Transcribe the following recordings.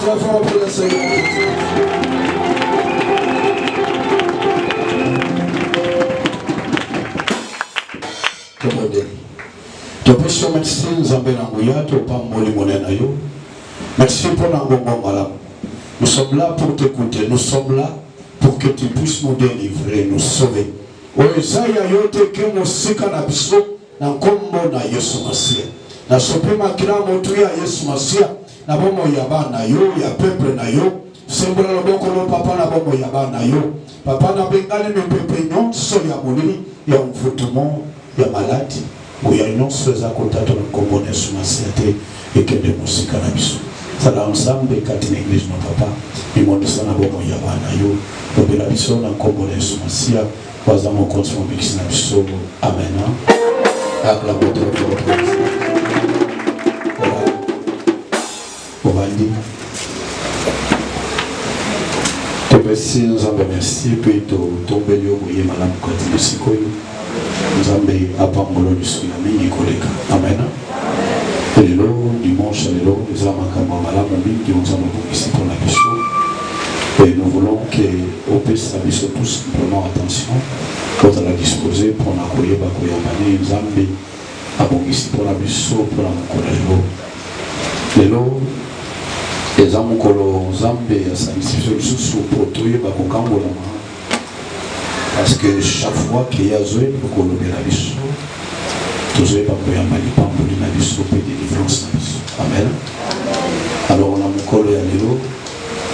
très fort pour le Seigneur. Merci pour nous sommes là pour t'écouter, nous sommes là pour que tu puisses nous délivrer, nous sauver. Oesaya yote ke musika na biso na nkombo na Yesu Masia. Na sopema kila motu ya Yesu Masia na bomo ya bana yo ya pepe na yo. Sembola loboko lo papa na bomo ya bana yo. Papa na bengane me pepe nyonso ya molili ya mvutumo ya maladi. Uya nyonso za kontato na nkombo na Yesu Masia te ekende musika na biso. Sala ensemble katika église na papa. Mimondo sana bomo ya bana yo. Lobela biso na nkombo na Yesu Masia. Amen. Acclamons pour votre te remercie, nous remercie, puis tomber le voyer madame Kotine Sikoyo. Nous avons apambolo du Soulami Nikoleka. Amen. Et le dimanche, les avons madame qui nous avons ici pour la question. Et nous voulons qu'au PSA tout simplement attention quand on a disposé pour la Koyeba Koyamane, Zambi, Abongisi pour la Bisso, pour la Mokolelo. Et là, les Amokolo Zambi, à sa mission sous pour Toyeba Kokambola. Parce que chaque fois qu'il y a Zoé, pour qu'on le la Bisso, tout Zoé Koyamani, Pamboli, la Bisso, et délivrance. Amen. Alors on a Mokolo Yalelo.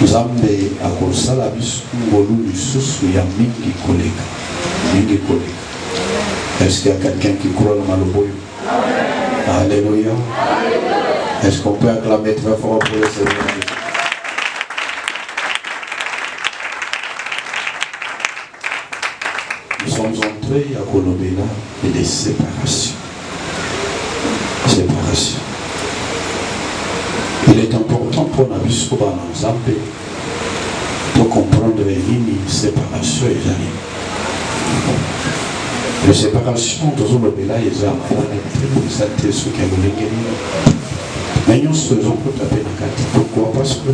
Zambe akosala biso ngolu lisusu ya mingi koleka. Est-ce qu'il y a quelqu'un qui croit dans Maloboyo? Alléluia. Est-ce qu'on peut acclamer très fort pour le Seigneur? Nous sommes entrés à Kolobela et des séparations. Il est important pour la Bisso Bananzambe de comprendre les lignes de séparation et les lignes. Les séparations de Zolobela et Zamafana, ça t'est ce qu'il y a de l'Église. Mais nous faisons pour taper la carte. Pourquoi? Parce que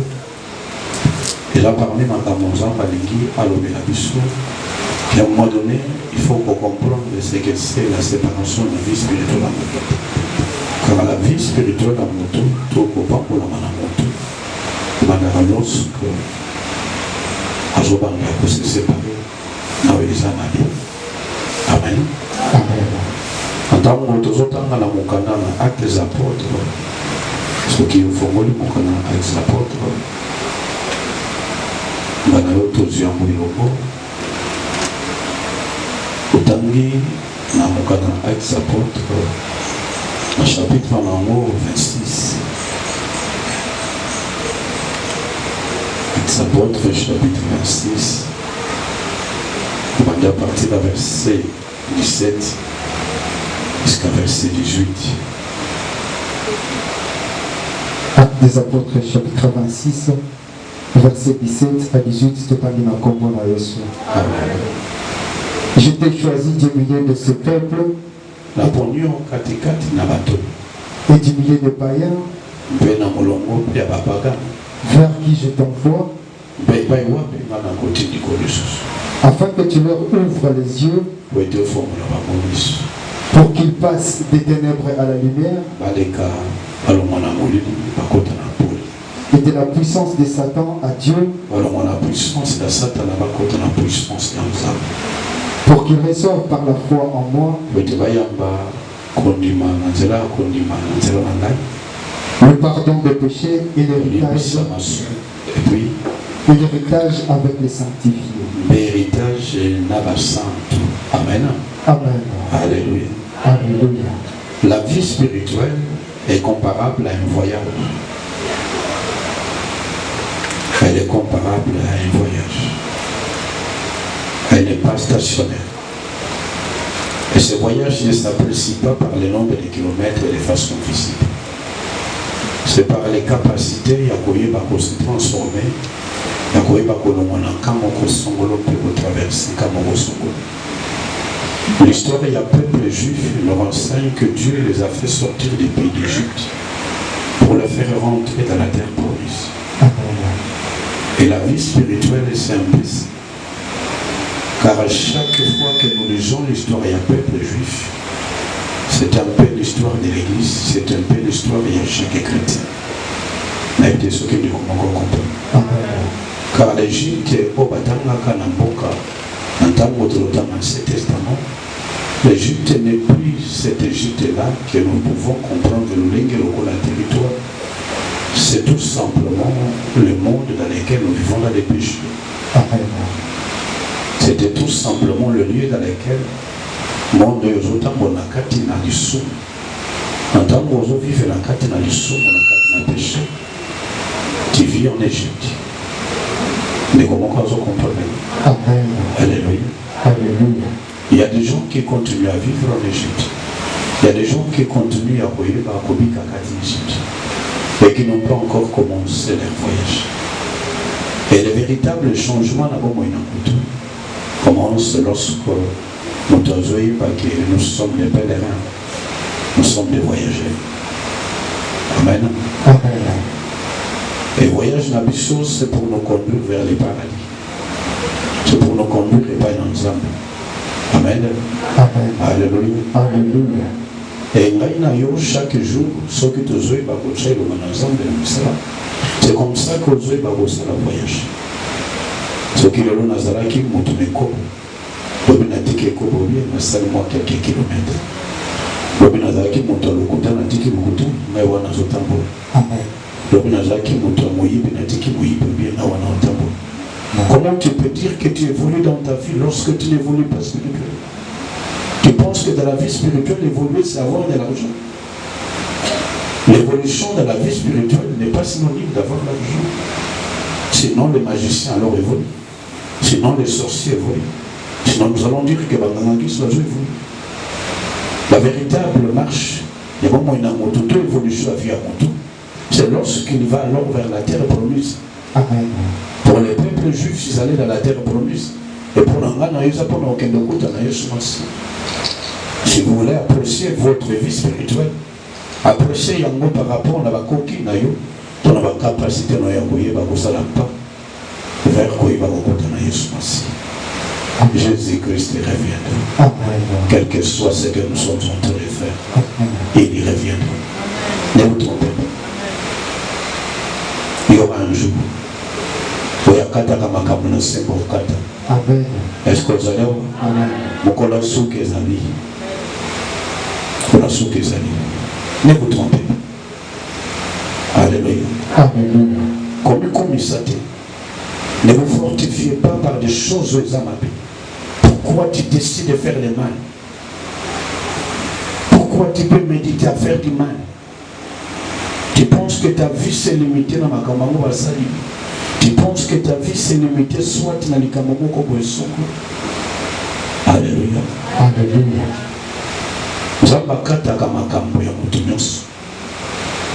il a parlé Madame Zamba-Lingui à l'Obela Bisso. Et à un moment donné, il faut qu'on comprenne ce que c'est la séparation de la vie spirituelle. Car la vie spirituelle à moto, tout au pas pour la moto. Manaralos que Azobanga peut se séparer. Amen. En tant que nous avons la mokana acte des apôtres, ce qui est formé mokana acte des apôtres, Banalo Tozia Mouilobo, Otangi, la mokana acte des apôtres. Chapitre 26. Apôtres, chapitre 26. On va partir du verset 17 jusqu'à verset 18. Actes des apôtres, chapitre 26, verset 17 à 18, c'est pas bien comme on a reçu. Amen. Je t'ai choisi du milieu de ce peuple. La ponion katikati na bato. Et du milieu des païens. Bena molongo ya bapaga. Vers qui je t'envoie. Afin que tu leur ouvres les yeux. Pour qu'ils passent des ténèbres à la lumière. Et de la puissance de Satan à Dieu. Pour qu'ils reçoivent par la foi en moi le pardon des péchés et l'héritage avec les sanctifiés. L'héritage n'a santo. Amen. Amen. Alléluia. Alléluia. La vie spirituelle est comparable à un voyage. Elle est comparable à un voyage. Elle n'est pas stationnaire. Et ce voyage ne s'apprécie pas par le nombre de kilomètres et de façon visible. C'est par les capacités à se transformer, à traverser. L'histoire du peuple juif nous renseigne que Dieu les a fait sortir du pays d'Égypte pour les faire rentrer dans la terre promise. Et la vie spirituelle, c'est un peu ça. Car à chaque fois que nous lisons l'histoire du peuple juif, c'est un peu l'histoire de l'Église, c'est un peu l'histoire de chaque chrétien. Mais c'est ce que nous comprenons. Car l'Égypte, au Batangaka Namboka, en tant que dans l'Ancien Testament, l'Égypte n'est plus cette Égypte-là que nous pouvons comprendre le territoire. C'est tout simplement le monde dans lequel nous vivons dans les péchés. C'était tout simplement le lieu dans lequel monde yozotambo na kati na lisumu. Ntango ozovivre na kati na lisumu na kati na péché. Tu vis en Égypte. Mais comment on se comprend? Amen. Alléluia. Alléluia. Il y a des gens qui continuent à vivre en Égypte. Il y a des gens qui continuent à vivre à Kobika en Égypte. Et qui n'ont pas encore commencé leur voyage. Et le véritable changement commence lorsque nous sommes des pèlerins, nous sommes des voyageurs. Amen. Amen. Et voyage Nabiso, c'est pour nous conduire vers les paradis. C'est pour nous conduire vers les ensemble. Amen. Amen. Alléluia. Alléluia. Et chaque jour, ce que tu c'est comme ça que tu vas voyage. Ce qui est le Nazaraki, Motumeko, Bobinatiki Kobobi, seulement quelques kilomètres. Bobinazaki, Montalokuta, Natiki Mukutu, Maïwana Zotambo. Amen. Bobinazaki, Montamoyi, Natiki Moui, bien Nawana Otambo. Comment tu peux dire que tu évolues dans ta vie lorsque tu n'évolues pas spirituellement? Tu penses que dans la vie spirituelle, évoluer, c'est avoir de l'argent. L'évolution de la vie spirituelle n'est pas synonyme d'avoir l'argent. Sinon, les magiciens alors évoluent. Sinon, les sorciers évoluent. Sinon, nous allons dire que Bangangis va évoluer. La véritable marche, il y a vraiment une évolution à vie à Montou. C'est lorsqu'il va alors vers la terre promise. Amen. Pour les peuples juifs, ils allaient dans la terre promise. Et pour l'Angana, ils n'ont aucun de côté à Yeshua. Si vous voulez apprécier votre vie spirituelle, appréciez Yango par rapport à la coquille, dans la capacité de Yangoye, vers quoi il va rencontrer Yeshua. Jésus-Christ reviendra. Amen. Quel que soit ce que nous sommes en train de faire, il y reviendra. Ne vous trompez pas. Il y aura un jour où il y a kata kama kabuna sembo kata. Amen. Est-ce que vous allez voir? Amen. Mokola souke zali. Mokola souke zali. Ne vous trompez pas. Alléluia. Alléluia. Comme ça ne vous fortifiez pas par des choses aux âmes. Pourquoi tu décides de faire le mal? Pourquoi tu peux méditer à faire du mal? Tu penses que ta vie s'est limitée dans ma camarade Basali? Tu penses que ta vie s'est limitée soit dans les camarades Koboesoko? Alléluia. Alléluia. Zambakata kamakambo ya mutunyos.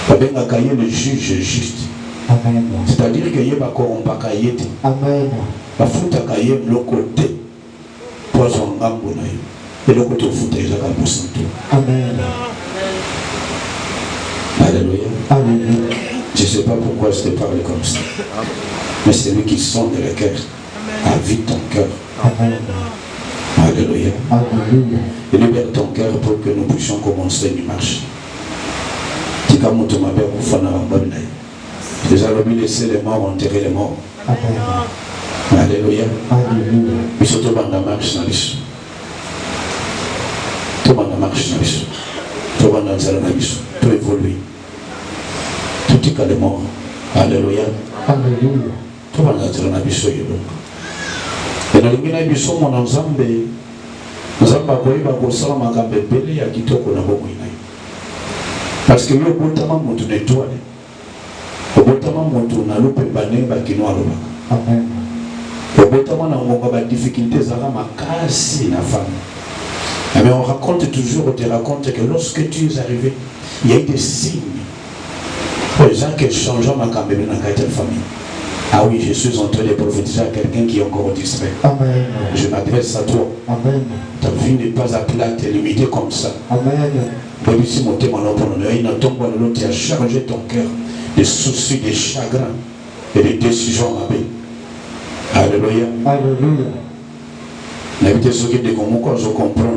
Babenga kaye le juge juste. Amen. C'est-à-dire que yeba korompa kayete. Amen. Bafuta kaye le côté. Poison ngambo na yo. Et le côté futa ezaka posanto. Amen. Alléluia. Alléluia. Je ne sais pas pourquoi je te parle comme ça. Mais c'est lui qui sonde le cœur. Avide ton cœur. Amen. Alléluia. Alléluia. Et libère ton cœur pour que nous puissions commencer une marche. Les allons laisser les morts enterrer les morts. Amen. Alléluia. Alléluia. Mais surtout dans la marche dans l'issue. Tout dans la marche dans l'issue. Tout dans la l'issue. Tout évolue. Tout est calé mort. Alléluia. Alléluia. Tout dans la l'issue. Et dans l'ingénieur biso mon ensemble, nzamba koyeba kosala makambo ebele ya kitoko na bomoi na yo. Parce que yo obotama moto na étoile. Obotama moto na lopemba ndenge bakino alobaka. Amen. Obotama na ngonga ba difficulté zala makasi na femme. Mais on raconte toujours, on te raconte que lorsque tu es arrivé, il y a eu des signes. Pour les gens qui changent makambo na kati ya famille. Ah oui, je suis en train de prophétiser à quelqu'un qui est encore distrait. Amen. Je m'adresse à toi. Amen. Ta vie n'est pas à plate et limitée comme ça. Amen. Si mon témoin tu as chargé ton cœur de soucis, de chagrins. et des décisions à paix. Alléluia. Alléluia. N'habitez ce qui est comment je comprends.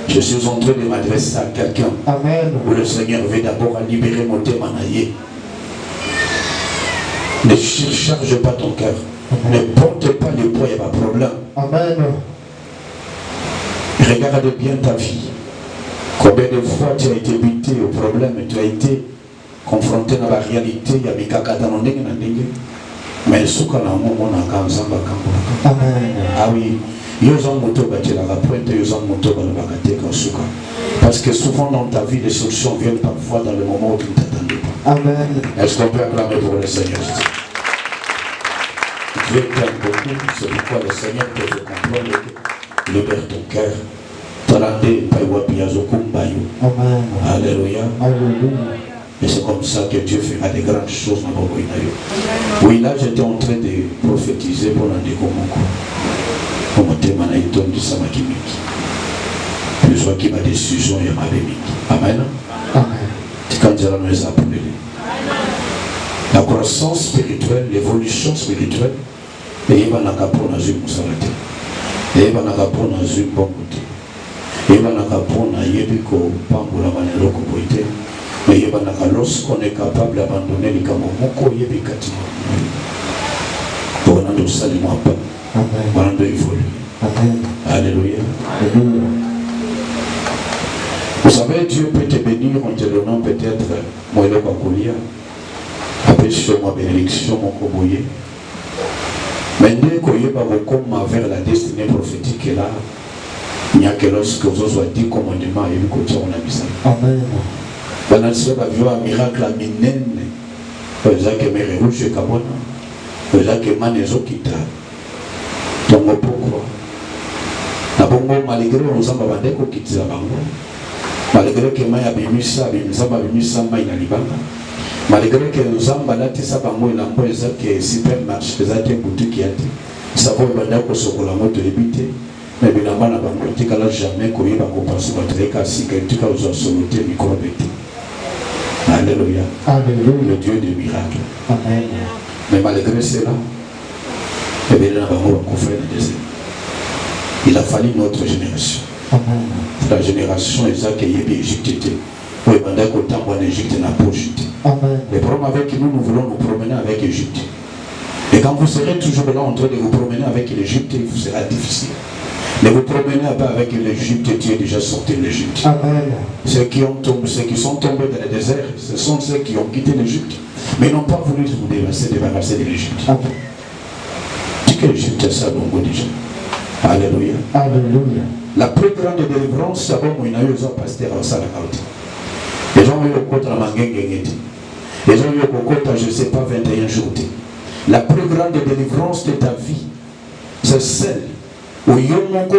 Je suis en train de m'adresser à quelqu'un. Amen. Où le Seigneur veut d'abord libérer mon témanaillé. Ne charge pas ton cœur. Ne porte pas le poids, il n'y a pas de problème. Amen. Regarde bien ta vie. Combien de fois tu as été buté au problème, tu as été confronté à la réalité, il y a des caca dans le nez. Mais ce qu'on a Amen. ah oui, parce que souvent dans ta vie, les solutions viennent parfois dans le moment où tu ne t'attendais pas. Amen. Est-ce qu'on peut acclamer pour le Seigneur? Dieu t'aime beaucoup, c'est pourquoi le Seigneur peut te comprendre, libère ton cœur. Amen. Alléluia. Alléluia. Et c'est comme ça que Dieu fera des grandes choses dans votre vie. Oui, là j'étais en train de prophétiser pour l'année comme mon thème a été de Samakimiki. Plusieurs qui m'a décision et m'a béni. Amen. Amen. Quand Dieu nous a appelés. La croissance spirituelle, l'évolution spirituelle, et il va n'a qu'à prendre une moussarate. Et il va n'a qu'à prendre une bonne côté. Et il va n'a qu'à prendre un yébiko, pamboula maneloko boité. Mais il va n'a qu'à lorsqu'on est capable d'abandonner les camomoko yébikati. Pour nous saluer moi pas. Amen. Pour nous évoluer. Amen. Alléluia. Alléluia. Vous savez, Dieu peut te bénir en te donnant peut-être moi le bakulia. Après sur ma bénédiction, mon koboye. Mais dès qu'on y va vers la destinée prophétique là, il n'y a que lorsque vous avez dit commandement et vous continuez à la Amen. Pendant ce temps, il y a un miracle à Minen. Il y a que mes rouges et Kabona. Il y a que Manezo Kita. Donc pourquoi? D'abord, malgré que nous avons bandé qu'on quitte la banque, malgré que Maya Bimisa, Bimisa, Bimisa, Maïna Libanga, malgré que nous avons bandé ça banque, il y a que supermarché, il y a que boutique qui a dit, ça va bandé qu'on se colle à moto éviter. Mais bien avant la banque, il n'y a jamais qu'on y va compenser votre cas si quelqu'un vous a sauté micro-bété. Alléluia. Alléluia. Le Dieu des miracles. Amen. Mais malgré cela, il a fallu notre génération. Amen. La génération Isaac et Égypte était. Oui, pendant qu'au temps en Égypte n'a pas Égypte. Amen. Le problème avec nous, nous voulons nous promener avec Égypte. Et quand vous serez toujours là en train de vous promener avec l'Égypte, il vous sera difficile. Ne vous promenez pas avec l'Égypte, Dieu est déjà sorti de l'Égypte. Amen. Ceux qui sont tombés dans le désert, ce sont ceux qui ont quitté l'Égypte, mais n'ont pas voulu vous débarrasser de l'Égypte. Amen. Dis que l'Égypte est ça, donc déjà. Alléluia. Alléluia. La plus grande délivrance, c'est bon, il y a eu un pasteur à Salakaouti. Les gens ont eu au côté de la Mangengengeti. Les gens ont eu au côté, je ne sais pas, 21 jours. La plus grande délivrance de ta vie, c'est celle où il y a un peu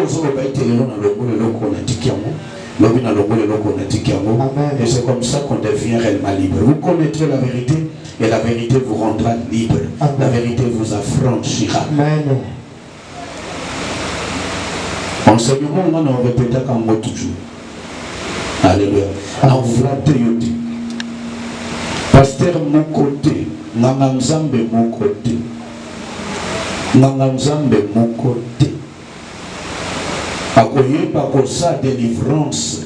et c'est comme ça qu'on devient réellement libre. Vous connaîtrez la vérité et la vérité vous rendra libre. Amen. La vérité vous affranchira. Amen. Enseignement, on répète comme mot toujours. Alléluia. On flatte yodi. Pasteur mon côté, Nangamzambe mon côté. Nangamzambe mon côté. Akoye par sa délivrance.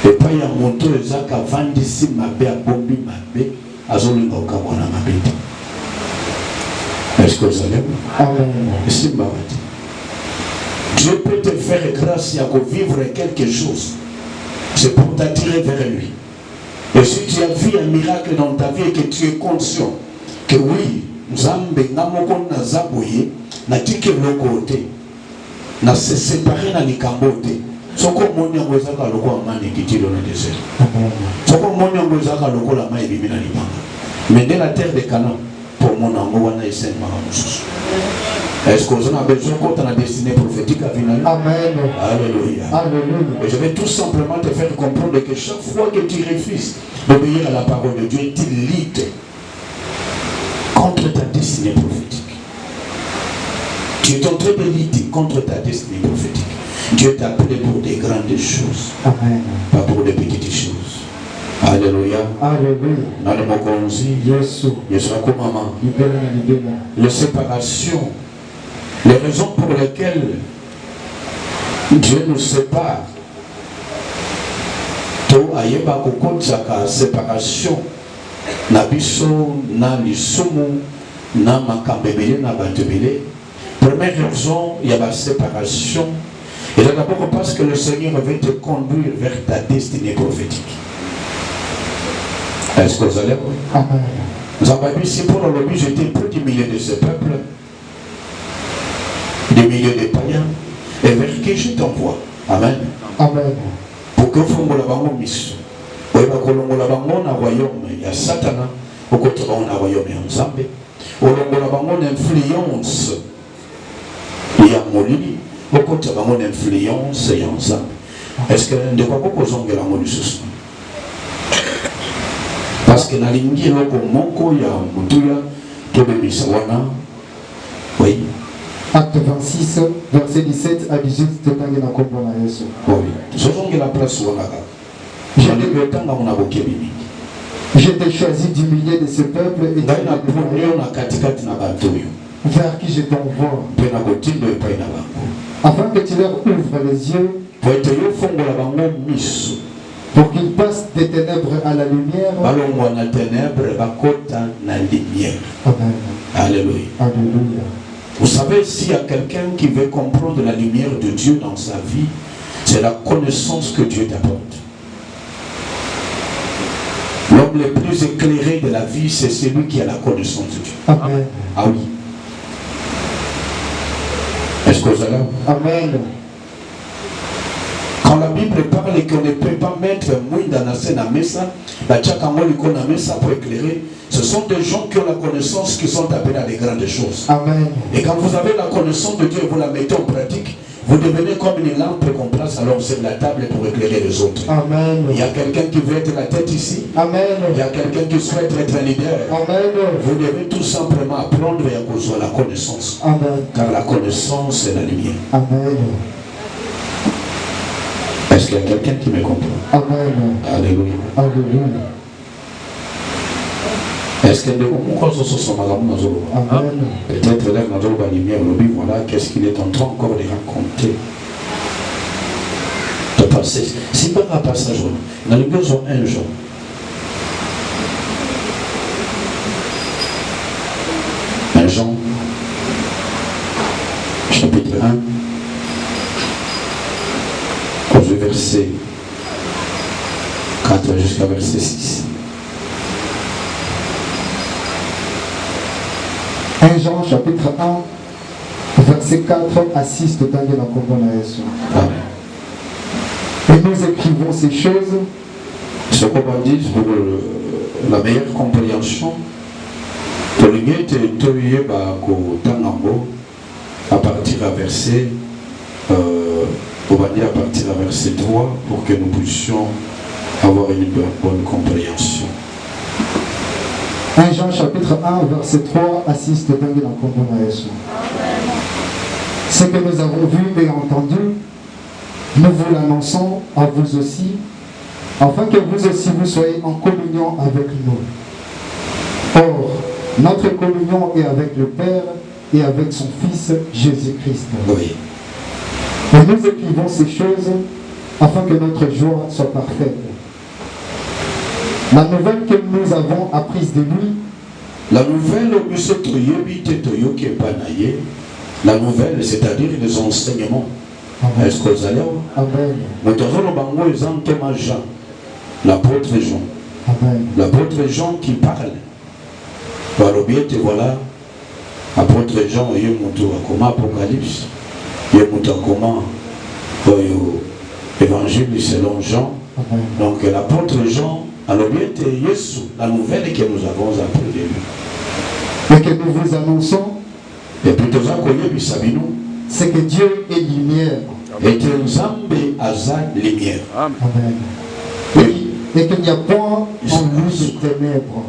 Et pas y a monté Isaac avant d'ici ma bé à bombi ma bé à Zolinga au Kabona ma bé. Est-ce que vous allez? Amen. Dieu peut te faire grâce à vivre quelque chose. C'est pour t'attirer vers lui. Et si tu as vu un miracle dans ta vie et que tu es conscient que oui, Nzambe namoko na zaboye na tike lokote na se séparer na likambote. Soko moni ngwezaka loko amani kitilo na désert. Soko moni ngwezaka loko la mai bibi na libanga. Mais dans la terre de Canaan, pour mon amour wana esen maramusu. Est-ce que vous avez besoin quand on a destinée prophétique à venir? Amen. Alléluia. Alléluia. Et je vais tout simplement te faire comprendre que chaque fois que tu refuses d'obéir à la parole de Dieu, tu luttes contre ta destinée prophétique. Tu es en train de lutter contre ta destinée prophétique. Dieu t'a appelé pour des grandes choses. Amen. Pas pour des petites choses. Alléluia. Alléluia. Dans le Mokonzi, Yesu. Yesu Akomama. Libéra, libéra. Les séparations, les raisons pour lesquelles Dieu nous sépare. To ayeba kokonzaka séparation na biso na lisumu na makambebele na batebele. Première raison, il y a la séparation. Et là d'abord parce que le Seigneur veut te conduire vers ta destinée prophétique. Est-ce que vous allez? Amen. Nous avons dit si pour le but j'étais plus du milieu de ce peuple, du milieu des païens, et vers qui je t'envoie. Amen. Amen. Pour que vous me l'avez mis. Vous avez un royaume, il y a Satan, au côté de un royaume en Zambie. Vous avez une influence, il y a Molini, au côté de une influence en Zambie. Est-ce que de quoi vous avez la Molissus? Parce que dans l'ingi loko moko ya mutuya tobe misawana. Oui. Acte 26, verset 17 à 18, tetangi na kombo na Yesu. Oui. Sozongi la place wanaka. Je t'ai choisi du milieu de ce peuple et vers qui je t'envoie. Afin que tu leur ouvres les yeux. Pour qu'ils passent des ténèbres à la lumière. Amen. Alléluia. Alléluia. Vous savez, s'il y a quelqu'un qui veut comprendre la lumière de Dieu dans sa vie, c'est la connaissance que Dieu t'apporte. L'homme le plus éclairé de la vie, c'est celui qui a la connaissance de Dieu. Amen. Ah oui. Est-ce que vous allez? Amen. Quand la Bible parle qu'on ne peut pas mettre mouille dans la scène à messa, la messa pour éclairer, ce sont des gens qui ont la connaissance, qui sont appelés à des grandes choses. Amen. Et quand vous avez la connaissance de Dieu et vous la mettez en pratique, vous devenez comme une lampe qu'on place alors sur la table pour éclairer les autres. Amen. Il y a quelqu'un qui veut être la tête ici. Amen. Il y a quelqu'un qui souhaite être un leader. Amen. Vous devez tout simplement apprendre et à cause de la connaissance. Amen. Car la connaissance, c'est la lumière. Amen. Est-ce qu'il y a quelqu'un qui me comprend? Amen. Alléluia. Alléluia. Est-ce que nous Amen. peut-être là dans la lumière, voilà qu'est-ce qu'il est en train encore de raconter. De passer. C'est pas un passage. Dans le besoin un jour. Un Jean, chapitre 1, au verset 4 jusqu'à verset 6. 1 Jean chapitre 1, verset 4 à 6, totangi na kombo na Yesu. Amen. Et nous écrivons ces choses. Ce qu'on va dire pour la meilleure compréhension, à partir à verset, on va dire à partir à verset 3 pour que nous puissions avoir une bonne compréhension. 1 Jean chapitre 1, verset 3 à 6, totangi na kombo na Yesu. Ce que nous avons vu et entendu, nous vous l'annonçons à vous aussi, afin que vous aussi vous soyez en communion avec nous. Or, notre communion est avec le Père et avec son Fils Jésus-Christ. Oui. Et nous écrivons ces choses afin que notre joie soit parfaite. La nouvelle que nous avons apprise de lui, la nouvelle, c'est-à-dire les enseignements. Est-ce que vous allez? Amen. L'apôtre Jean. Amen. L'apôtre Jean qui parle. Voilà. Apôtre Jean, il y a un Apocalypse. Il y a un évangile selon Jean. Amen. Donc l'apôtre Jean, alors bien Jésus, la nouvelle que nous avons appris de lui. Et que nous vous annonçons, et plutôt c'est que Dieu est lumière. Et que Nzambe aza lumière. Amen. Et qu'il n'y a point en lui de ténèbres.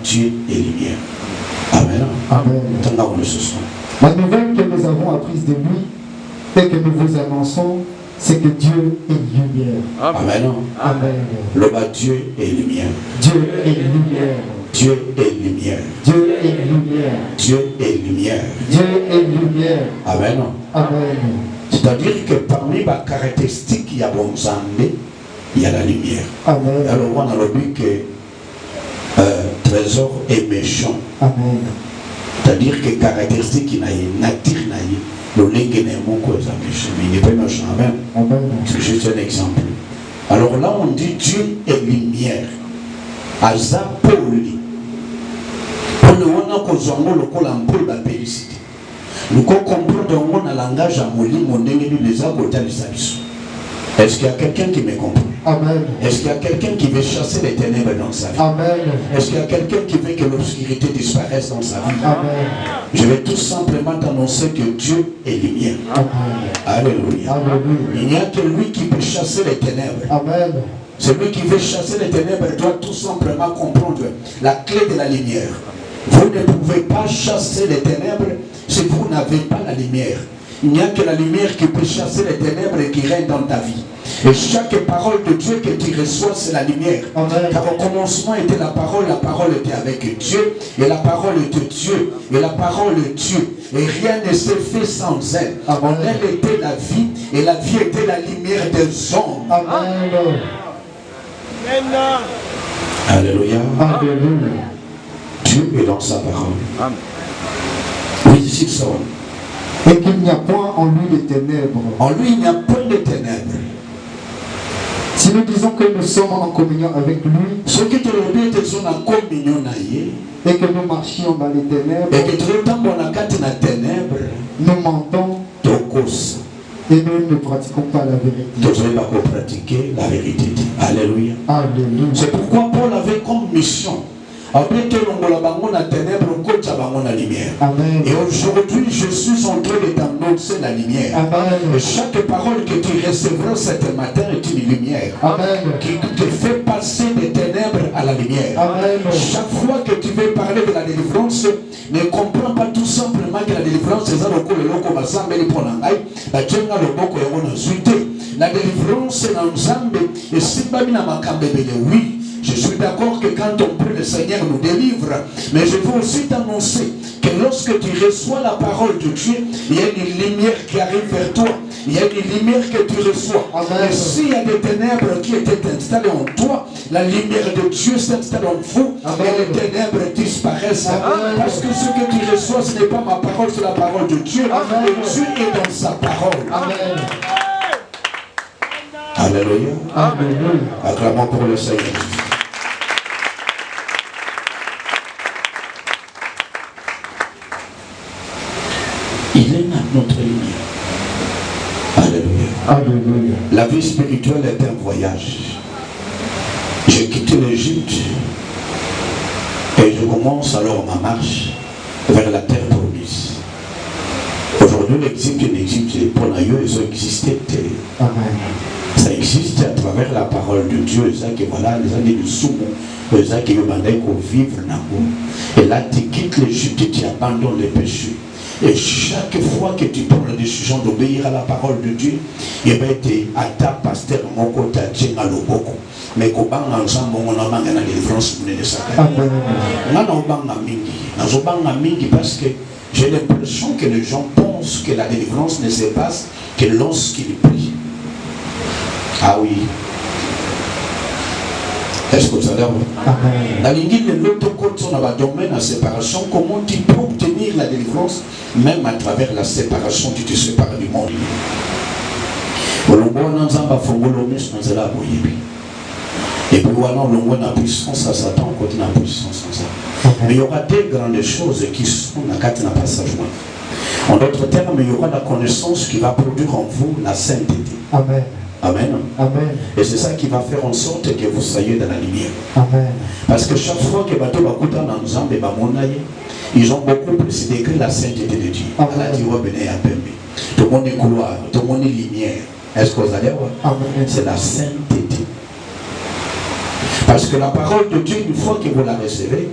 Dieu est lumière. Amen. Amen. La nouvelle que nous avons apprise de lui et que nous vous annonçons, c'est que Dieu est lumière. Amen. Amen. Le bas Dieu est lumière. Dieu est lumière. Dieu est lumière. Dieu est lumière. Dieu est lumière. Dieu est lumière. Amen. Amen. C'est-à-dire que parmi les caractéristiques, il y a bon Zambé, il y a la lumière. Amen. Alors on a le but que trésor est méchant. Amen. C'est-à-dire que caractéristique il y a une nature, le lingue n'est pas méchant, mais il n'est pas méchant. Amen. Amen. C'est juste un exemple. Alors là on dit Dieu est lumière. Aza poli. Pour le on a kozongo le col en pôle la pélicité. Nous comprenons dans le langage à Moli, mon ennemi les a côté les sabisos. Est-ce qu'il y a quelqu'un qui me comprend? Amen. Est-ce qu'il y a quelqu'un qui veut chasser les ténèbres dans sa vie? Amen. Est-ce qu'il y a quelqu'un qui veut que l'obscurité disparaisse dans sa vie? Amen. Je vais tout simplement t'annoncer que Dieu est lumière. Amen. Alléluia. Alléluia. Il n'y a que lui qui peut chasser les ténèbres. Amen. Celui qui veut chasser les ténèbres doit tout simplement comprendre la clé de la lumière. Vous ne pouvez pas chasser les ténèbres si vous n'avez pas la lumière. Il n'y a que la lumière qui peut chasser les ténèbres et qui règne dans ta vie. Et chaque parole de Dieu que tu reçois, c'est la lumière. Amen. Car au commencement était la parole était avec Dieu, et la parole était Dieu, et la parole est Dieu. Et rien ne s'est fait sans elle. En elle était la vie, et la vie était la lumière des hommes. Amen. Alléluia. Alléluia. Dieu est dans sa parole. Oui, c'est ça. Et qu'il n'y a point en lui de ténèbres. En lui, il n'y a point de ténèbres. Si nous disons que nous sommes en communion avec lui, Ce qui te dit que sont en communion et que nous marchions dans les ténèbres, et que tu es dans la ténèbre, nous mentons et nous ne pratiquons pas la vérité. tu ne vas pas pratiquer la vérité. Alléluia. Alléluia. C'est pourquoi Paul avait comme mission. Après que l'on a la ténèbre, on coach la lumière. Amen. Et aujourd'hui, je suis en train de t'annoncer la lumière. Amen. Et chaque parole que tu recevras cet matin est une lumière. Amen. Qui te fait passer des ténèbres à la lumière. Amen. Chaque fois que tu veux parler de la délivrance, ne comprends pas tout simplement que la délivrance c'est ça le coup le loco basambeli ponangai, la tchenga le boko yongo nsuite. La délivrance c'est dans Zambé et si babina makambebele oui. Je suis d'accord que quand on prie, le Seigneur nous délivre. Mais je veux aussi t'annoncer que lorsque tu reçois la parole de Dieu, il y a une lumière qui arrive vers toi. Il y a une lumière que tu reçois. Amen. Et s'il y a des ténèbres qui étaient installées en toi, la lumière de Dieu s'installe en vous. Amen. Et les ténèbres disparaissent. Amen. Parce que ce que tu reçois, ce n'est pas ma parole, c'est la parole de Dieu. Amen. Et Dieu est dans sa parole. Amen. Alléluia. Alléluia. Acclamons pour le Seigneur. Il est notre lumière. Alléluia. Alléluia. La vie spirituelle est un voyage. J'ai quitté l'Égypte et je commence alors ma marche vers la terre promise. Aujourd'hui, l'Égypte pour naïeux, ils ont existé. Amen. Ça existe à travers la parole de Dieu. Ça qui voilà, les années du soumou, les années qui vivre là-haut. Et là, tu quittes l'Égypte et tu abandonnes les péchés. Et chaque fois que tu prends la décision d'obéir à la parole de Dieu, il va être à ta pasteur mon côté à l'oboko. Mais qu'on va ensemble, on a manqué la délivrance de sa carrière. On a mingi parce que j'ai l'impression que les gens pensent que la délivrance ne se passe que lorsqu'ils prient. Ah oui. Est-ce que vous allez voir? Dans l'autre côté, on a un domaine de séparation. Comment tu peux obtenir la délivrance, même à travers la séparation, tu te sépares du monde. Et puis voilà, on a la puissance à Satan, côté la puissance à ça. Mais il y aura des grandes choses qui sont dans le passage. En d'autres termes, il y aura la connaissance qui va produire en vous la sainteté. Amen. Amen. Amen. Et c'est ça qui va faire en sorte que vous soyez dans la lumière. Amen. Parce que chaque fois que bateau va coûter dans Zambé, ils ont beaucoup plus décrit la sainteté de Dieu. Tout le monde est couloir, tout le monde est lumière. Est-ce que vous allez voir? C'est la sainteté. Parce que la parole de Dieu, une fois que vous la recevez,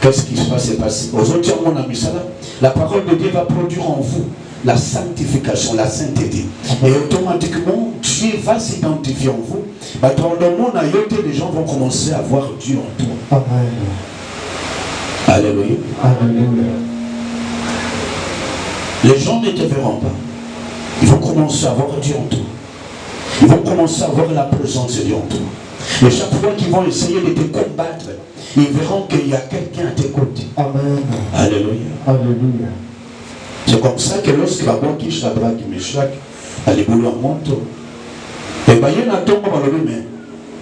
qu'est-ce qui va se passer? Aux autres, mon ami, la parole de Dieu va produire en vous la sanctification, la sainteté. Et automatiquement, Dieu va s'identifier en vous, bah, dans le monde, les gens vont commencer à voir Dieu en toi. Amen. Alléluia. Alléluia. Les gens ne te verront pas. Ils vont commencer à voir Dieu en toi. Ils vont commencer à voir la présence de Dieu en toi. Et chaque fois qu'ils vont essayer de te combattre, ils verront qu'il y a quelqu'un à tes côtés. Amen. Alléluia. Alléluia. C'est comme ça que lorsque la banque qui Shadrach et Meshach, elle est boulot en monte, et bien il y a un tombe dans le même.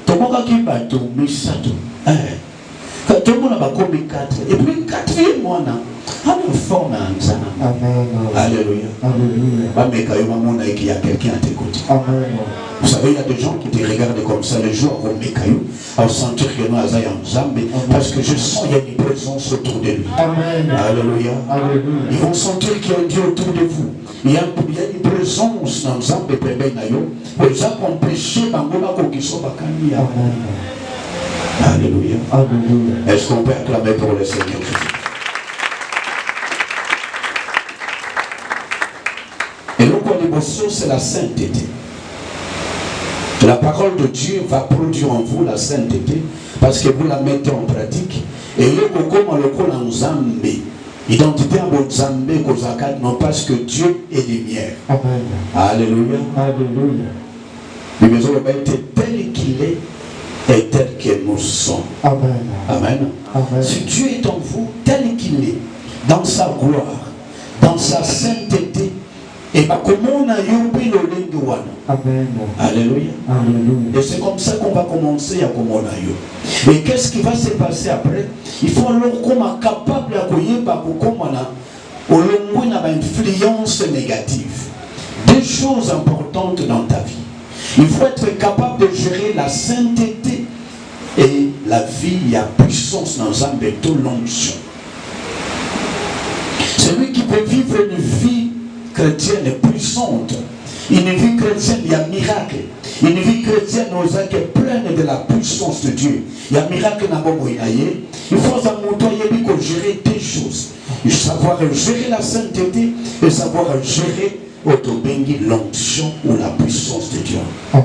Tombe qui bat tout, mais ça tout. Tombe n'a pas commis 4. Et puis 4e mois, on a une forme en ça. Amen. Alléluia. Alléluia. Mais il y a quelqu'un à tes côtés. Amen. Vous savez, il y a des gens qui te regardent comme ça le jour où Mekayo a senti qu'il y a un Zambé parce que je sens qu'il y a une présence autour de lui. Amen. Alléluia. Alléluia. Ils vont sentir qu'il y a un Dieu autour de vous. Il y a une présence dans Zambé Pebenayo. Ils ont empêché Bangola Kokiso Bakani. Amen. Alléluia. Alléluia. Est-ce qu'on peut acclamer pour le Seigneur Jésus? Et donc, l'émotion, c'est la sainteté. La parole de Dieu va produire en vous la sainteté parce que vous la mettez en pratique. Et le comme le col en Zambé, identité en Zambé, non parce que Dieu est lumière. Amen. Alléluia. Alléluia. Mais nous avons été tel qu'il est et tel que nous sommes. Amen. Amen. Amen. Si Dieu est en vous tel qu'il est, dans sa gloire, dans sa sainteté, et bien comment on a eu le lingue. Amen. Alléluia. Alléluia. Et c'est comme ça qu'on va commencer à comment on a eu. Et qu'est-ce qui va se passer après? Il faut alors qu'on soit capable d'accueillir comme on a une influence négative. Des choses importantes dans ta vie. Il faut être capable de gérer la sainteté et la vie. Il y a puissance dans un béton l'onction. Celui qui peut vivre une vie chrétienne puissante, une vie chrétienne, il y a miracle. Une vie chrétienne nous est pleine de la puissance de Dieu. Il y a miracle dans le il faut gérer des choses. Il faut savoir gérer la sainteté et savoir gérer l'onction ou la puissance de Dieu. Amen.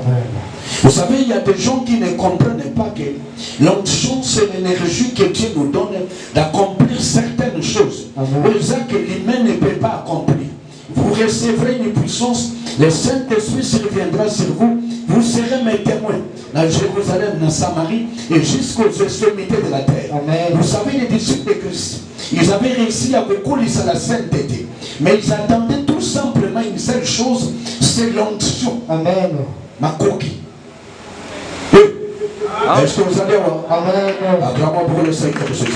Vous savez, il y a des gens qui ne comprennent pas que l'onction, c'est l'énergie que Dieu nous donne d'accomplir certaines choses. C'est ça que l'humain ne peut pas accomplir. Vous recevrez une puissance, le Saint-Esprit surviendra sur vous, vous serez mes témoins dans Jérusalem, dans Samarie et jusqu'aux extrémités de la terre. Amen. Vous savez, les disciples de Christ, ils avaient réussi à beaucoup à la sainteté, mais ils attendaient tout simplement une seule chose, c'est l'onction. Amen. Ma coquille. Est-ce que vous allez voir? Amen. Acclamons pour le Seigneur de Jésus.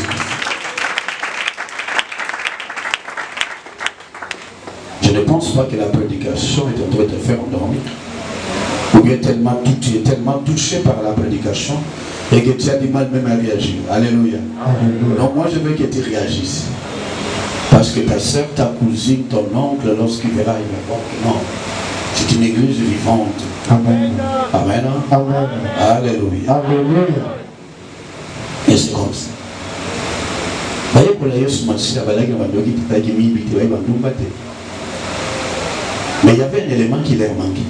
Je ne pense pas que la prédication est en train de te faire endormir. Ou bien tu es tellement touché par la prédication et que tu as du mal même à réagir. Alléluia. Alléluia. Donc moi je veux que tu réagisses. Parce que ta soeur, ta cousine, ton oncle, lorsqu'il verra, il va voir que non. C'est une église vivante. Amen. Amen. Amen. Alléluia. Alléluia. Et c'est comme ça. Voyez pour la Yesu Matsia, mais il y avait un élément qui leur manquait.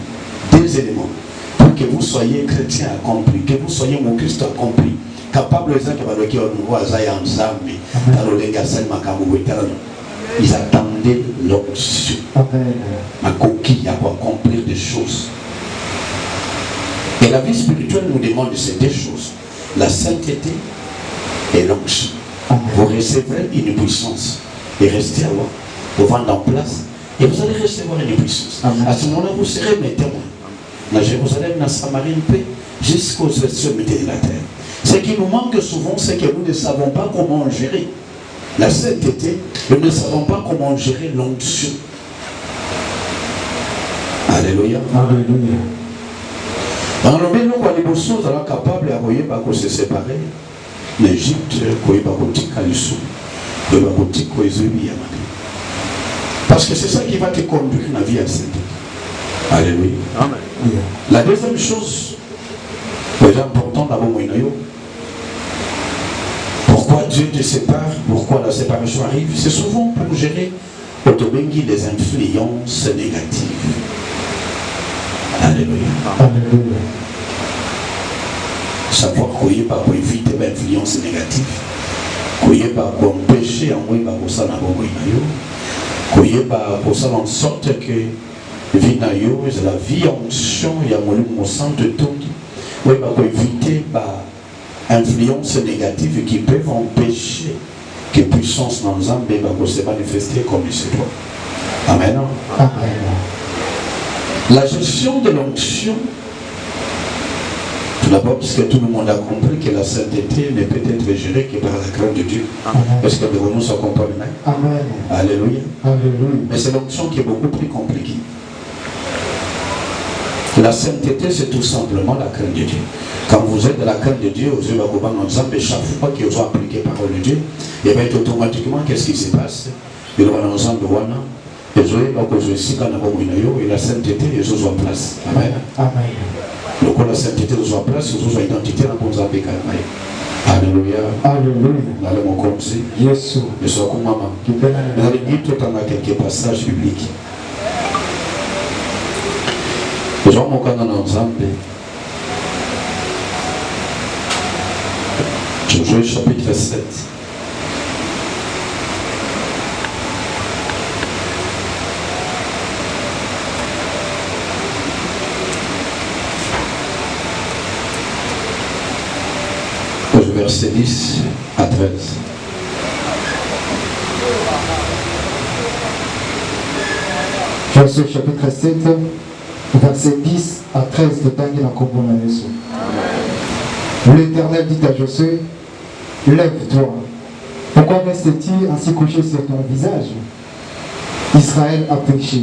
Deux éléments. Pour que vous soyez chrétien accompli, que vous soyez mon Christ accompli, capable de faire ils attendaient l'onction. Ma coquille pour accomplir des choses. Et la vie spirituelle nous demande ces deux choses. La sainteté et l'onction. Vous recevrez une puissance et restez alors, vous vendez en place et vous allez recevoir une puissance. À ce moment-là, vous serez mes témoins. Dans Jérusalem, dans Samarie, jusqu'aux extrémités de la terre. Ce qui nous manque souvent, c'est que nous ne savons pas comment gérer la sainteté, nous ne savons pas comment gérer l'onction. Alléluia. Alléluia. Dans le même temps, nous sommes capables de se séparer. L'Égypte, parce que c'est ça qui va te conduire dans la vie à sainteté. Alléluia. Amen. La deuxième chose, c'est important d'abord, pourquoi Dieu te sépare, pourquoi la séparation arrive, c'est souvent pour gérer les influences négatives. Alléluia. Alléluia. Savoir qu'on y pas pour éviter l'influence négative. Qu'on y pas pour empêcher en moi pour ça n'a pas qu'on y pas pour ça en sorte que vie na yo c'est la vie en onction il y a mon sang de tout. Oui pas pour éviter par influence négative qui peuvent empêcher que puissance dans les âmes va se manifester comme il se doit. Amen. Amen. La gestion de l'onction, tout d'abord, parce que tout le monde a compris que la sainteté ne peut être gérée que par la crainte de Dieu. Est-ce que nous sommes comprenus? Amen. Alléluia. Alléluia. Mais c'est l'onction qui est beaucoup plus compliquée. La sainteté, c'est tout simplement la crainte de Dieu. Quand vous êtes de la crainte de Dieu, vous avez chaque fois que vous appliquez la parole de Dieu, et bien automatiquement, qu'est-ce qui se passe? Il va dans l'ensemble de Wana, et la sainteté, ils sont en place. Amen. Amen. Donc la sainteté est en place, ils ont identité dans le monde. Alléluia. Alléluia. Dans le monde comme ça. Jésus. Je suis comme maman. Dans les livres, tout en a quelques passages bibliques. Jean Mokana Nzambe. Josué chapitre 7. Verset 10 à 13. Josué chapitre 7, verset 10 à 13 de Daniel en Kombo na Yesu. L'Éternel dit à Josué, lève-toi. Pourquoi restes-tu ainsi couché sur ton visage? Israël a péché.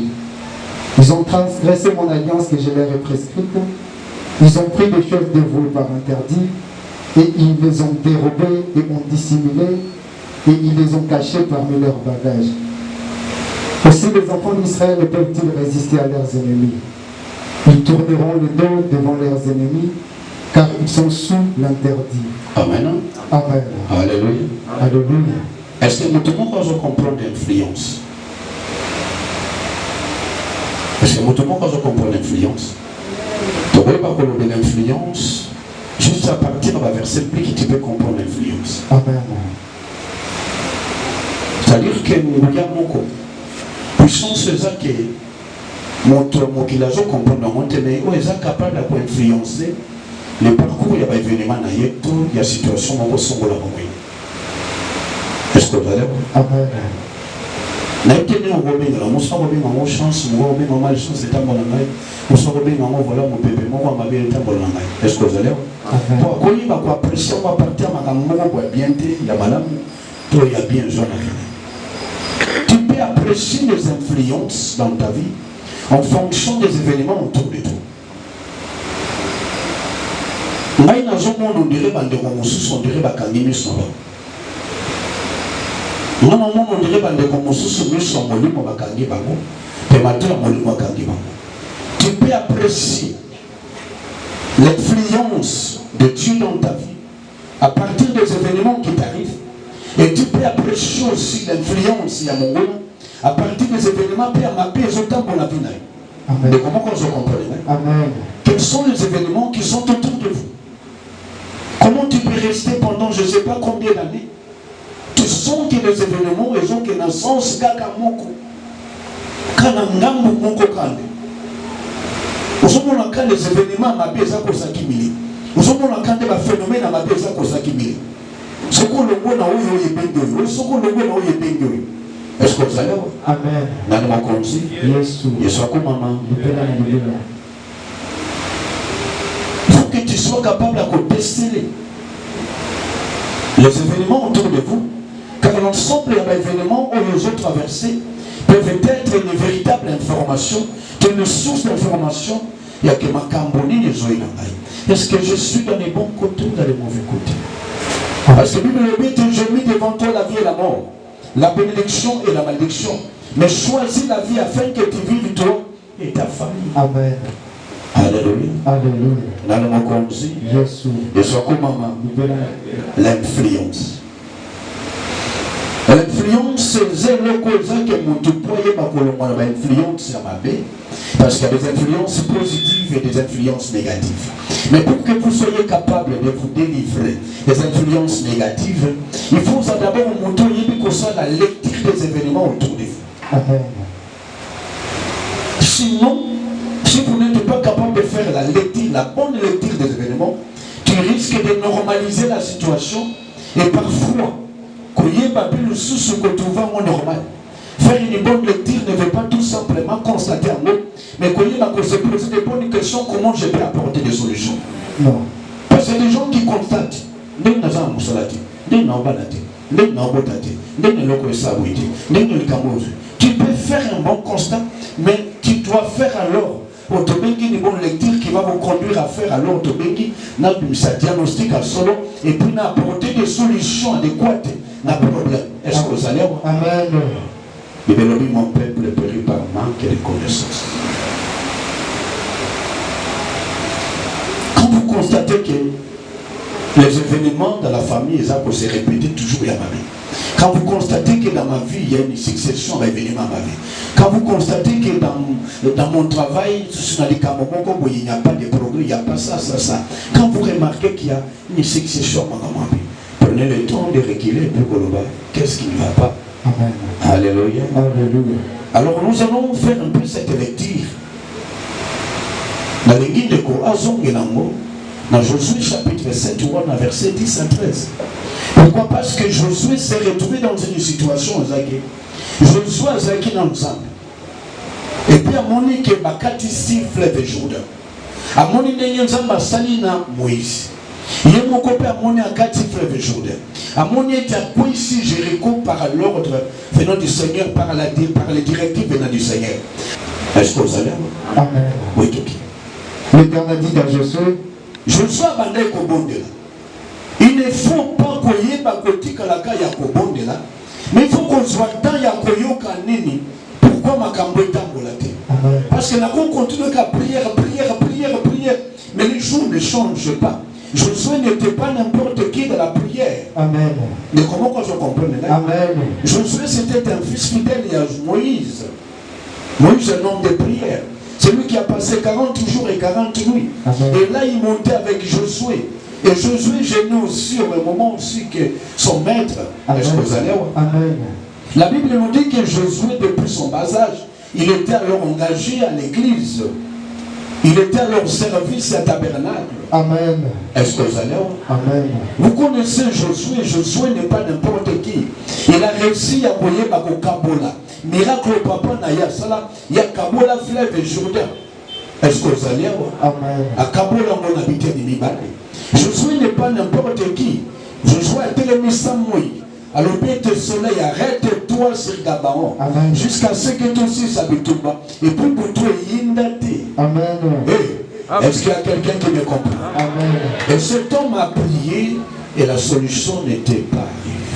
Ils ont transgressé mon alliance que je leur ai prescrite. Ils ont pris des choses dévouées par interdit. Et ils les ont dérobés et ont dissimulé, et ils les ont cachés parmi leurs bagages. Aussi les enfants d'Israël peuvent-ils résister à leurs ennemis? Ils tourneront le dos devant leurs ennemis, car ils sont sous l'interdit. Amen. Amen. Alléluia. Alléluia. Est-ce que nous devons comprendre l'influence? Est-ce que nous devons comprendre l'influence? Tu ne peux pas comprendre l'influence. Juste à partir d'un verset biblique, tu peux comprendre l'influence. Amen. C'est-à-dire que nous avons puissance c'est que mon qui l'a comprendre dans mon thème, ils sont capables d'influencer le parcours, il y a des événements, il y a des situations où on se sent. Est-ce que vous allez? Amen. Na été on va bien, on s'en va bien en chance, on va bien en malchance, c'est un bon langage. On s'en va bien en voilà mon bébé, on va bien un bon langage. Est-ce que vous allez? Pour qu'on y va quoi pression, on va partir à ma maman, on va bien t'aider, il y a madame, toi il y a bien jeune. Tu peux apprécier les influences dans ta vie en fonction des événements autour de toi. Maï dans un monde on dirait bande on dirait bakangimi son. Non, on dirait que tu peux apprécier l'influence de Dieu dans ta vie à partir des événements qui t'arrivent. Et tu peux apprécier aussi l'influence à partir des événements qui t'arrivent. Mais comment on se comprend? Amen. Quels sont les événements qui sont autour de vous? Comment tu peux rester pendant je ne sais pas combien d'années? Tu sens que les événements, ils ont que dans le sens Gakamoko. Kanangambo Moko Kande. Nous avons quand les événements à Beza Kosakimili. Nous avons quand les phénomènes à Beza Kosakimili. Ce qu'on le voit dans où il est bengoyo. Ce qu'on le voit dans où il est bengoyo. Est-ce que vous allez voir? Amen. Dans le monde comme ça. Yesu comme maman. Il faut que tu sois capable de déceler les événements autour de vous. Car l'ensemble des événements où les autres traversés peuvent être une véritable information, une source d'information. Il y a que ma camboni les oeufs. Est-ce que je suis dans les bons côtés ou dans les mauvais côtés? Parce que Bible dit, j'ai mis devant toi la vie et la mort, la bénédiction et la malédiction. Mais choisis la vie afin que tu vives toi et ta famille. Amen. Alléluia. Alléluia. Dans le monde comme ça, et soit comme maman, l'influence. L'influence, c'est le cause que mon tupoye ma colombe influence à ma baie. Parce qu'il y a des influences positives et des influences négatives. Mais pour que vous soyez capable de vous délivrer des influences négatives, il faut d'abord montrer la lecture des événements autour de vous. Amen. Sinon, si vous n'êtes pas capable de faire la lecture, la bonne lecture des événements, tu risques de normaliser la situation et parfois, que le sous que tu vas en normal. Faire une bonne lecture ne veut pas tout simplement constater un mot, mais qu'on se pose des bonnes questions, comment je peux apporter des solutions. Non. Parce qu'il y a des gens qui constatent, tu peux faire un bon constat, mais tu dois faire alors une bonne lecture qui va vous conduire à faire alors un diagnostic à solo et puis apporter des solutions adéquates à problème. Est-ce que vous allez voir? Amen. Mon peuple périt par manque de connaissances. Quand vous constatez que les événements dans la famille, ça peut se répéter toujours dans ma vie. Quand vous constatez que dans ma vie, il y a une succession d'événements dans ma vie. Quand vous constatez que dans mon travail, il n'y a pas de progrès, il n'y a pas ça. Quand vous remarquez qu'il y a une succession dans ma vie, prenez le temps de reculer pour que qu'est-ce qui ne va pas. Amen. Alléluia. Alléluia. Alors nous allons faire un peu cette lecture. Dans l'église de Azongenango, dans Josué chapitre 7, verset 10 à 13. Pourquoi? Parce que Josué s'est retrouvé dans une situation, Josué a été ensemble. Et puis à mon que Bakati siffle de Jourdain. À mon nzamba salina Moïse. Il y a mon copain à mon akati fleuve Jourdain. À mon était à ici Jéricho par l'ordre venant du Seigneur, par les directives venant du Seigneur. Est-ce que vous allez? Amen. Oui, tout. L'Éternel dit à Josué, Josué a bandé Kobondela. Il ne faut pas qu'on y ait bakotika la kaya Kobondela, mais il faut qu'on soit dans Yakoyoka Nini. Pourquoi ma cambo est ambolate? Parce que la qu'on continue qu'à prière, mais les jours ne changent pas. Josué n'était pas n'importe qui de la prière. Amen. Mais comment qu'on se comprenne là? Amen. Josué c'était un fils fidèle à Moïse. Moïse est un homme de prière. C'est lui qui a passé 40 jours et 40 nuits. Amen. Et là il montait avec Josué. Et Josué gênait aussi au moment aussi que son maître. Est-ce que vous allez voir? Amen. La Bible nous dit que Josué, depuis son bas âge, il était alors engagé à l'église. Il était à leur service à tabernacle. Amen. Est-ce que vous allez voir? Amen. Vous connaissez Josué. Josué n'est pas n'importe qui. Il a réussi à voyer Kabola. Miracle papa Naya Sala. Il y a Kabola fleuve et Jourdain. Est-ce que vous allez voir? Amen. À Kabola, mon habité de Mibale. Josué n'est pas n'importe qui. Josué a télé Samoui. Alors, le soleil, arrête-toi sur Gabaon. Jusqu'à ce que toi aussi s'habitue. Et pour toi, Yindate. Amen. Hey, est-ce qu'il y a quelqu'un qui me comprend? Amen. Et cet homme a prié et la solution n'était pas arrivée.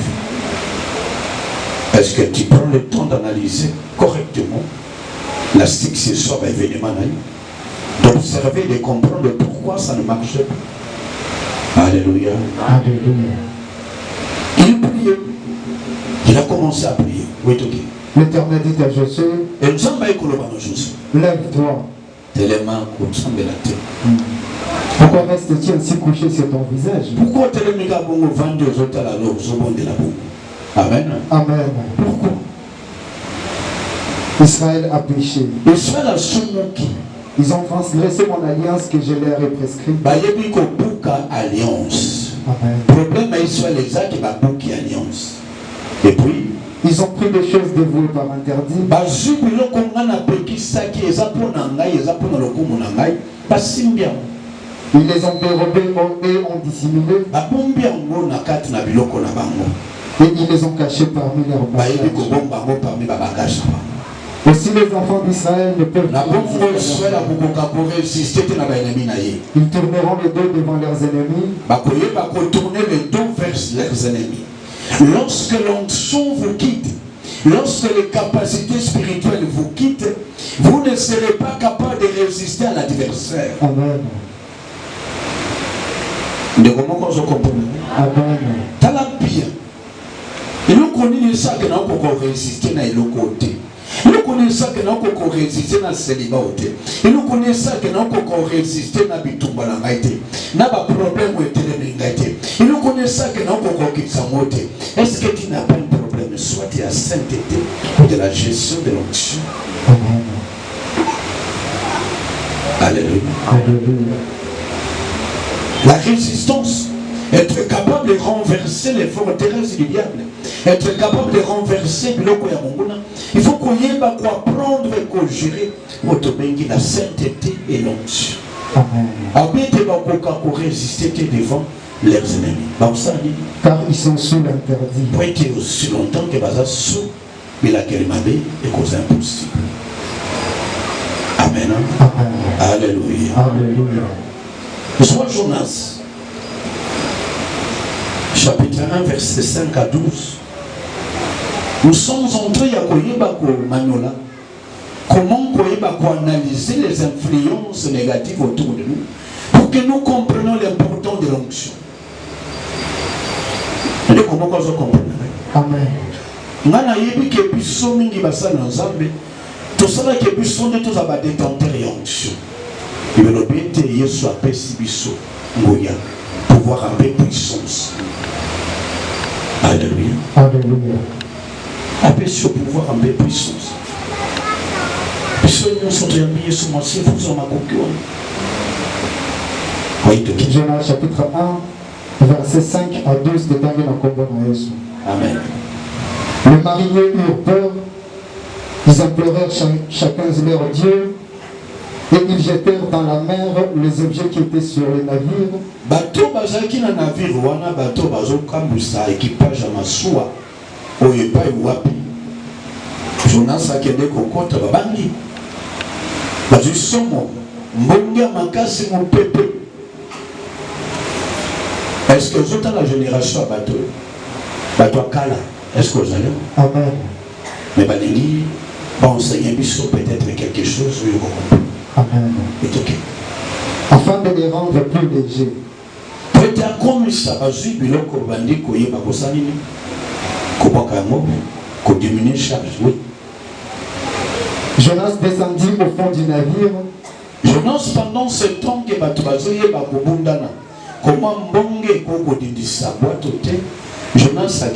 Est-ce que tu prends le temps d'analyser correctement la succession d'événements, d'observer et de comprendre pourquoi ça ne marchait pas? Alléluia. Alléluia. Il priait. Il a commencé à prier. Oui, l'Éternel dit à Josué, lève-toi. Pourquoi restes-tu ainsi couché sur ton visage? Pourquoi? Amen. Amen. Pourquoi? Israël a péché. Israël a soumis. Ils ont transgressé mon alliance que je leur ai prescrite. Alliance. Amen. Problème à Israël exact qui va bouquer alliance. Et puis ils ont pris des choses dévouées par interdit. Ils les ont dérobées et ont dissimulé. Et ils les ont cachés parmi leurs bagages. Aussi les enfants d'Israël ne peuvent pas. Ils tourneront le dos devant leurs ennemis. Lorsque l'onction vous quitte, lorsque les capacités spirituelles vous quittent, vous ne serez pas capable de résister à l'adversaire. Amen. De comment je comprends? Amen. T'as la bien. Et nous connaît ça que nous pouvons résister dans le côté. Nous connaissons ça que nous pouvons résister dans le célibat. Et nous connaissons ça que nous pouvons résister dans le bitumba. Nous avons un problème où et nous connaissons ça que nous pouvons quitter. Est-ce que tu n'as pas un problème soit de la sainteté ou de la gestion de l'onction? Alléluia. La résistance, être capable de renverser les forteresses du diable, être capable de renverser le Koyamonguna, il faut qu'on y ait quoi apprendre et qu'on gérer la sainteté et l'onction. Amen. Pour résister devant leurs ennemis. Car ils sont sous l'interdit. Pour être aussi longtemps que Baza sous, mais laquelle m'a dit est cause impossible. Amen. Amen. Alléluia. Alléluia. Soit Jonas, chapitre 1, verset 5 à 12. Nous sommes entrés à Koyeba Manola. Comment Koyeba analyser les influences négatives autour de nous pour que nous comprenions l'importance de l'onction. Et comment nous comprenons? Amen. Ngana yebi ke biso mingi basana nzambe to sala ke biso de tous aba détenteur et onction. Il veut l'obéiter Yesu apesi biso ngoya pouvoir en paix puissance. Alléluia. Alléluia. Apesi au pouvoir en paix puissance. Biso nous sont bien sur moi si vous en makokiwa. Jonas chapitre 1 verset 5 à 12 de Tanguy na kombo na Yesu. Amen. Les mariniers eurent peur, ils implorèrent chacun leur Dieu et ils jetèrent dans la mer les objets qui étaient sur les navires. Bateau bazaki na navire wana bateau bazo kambusa équipage à masuwa oyepa wapi. Jonas akende kokota babangi. Bazu somo mbonga makasi mon pepe. Est-ce que vous êtes la génération à bateau? Bateau kala. Est-ce que vous allez? Amen. Mais Balengi va enseigner peut-être quelque chose. Amen. C'est ok. Afin de les rendre plus légers. Peut-être comme ça, parce que biloko bandi koye bakosani ko bakamo ko diminuer charge. Oui. Jonas descendit au fond du navire. Jonas pendant ce temps que batubazoye bakobundana. Comment mbonge koko dindisa boîte Jonas a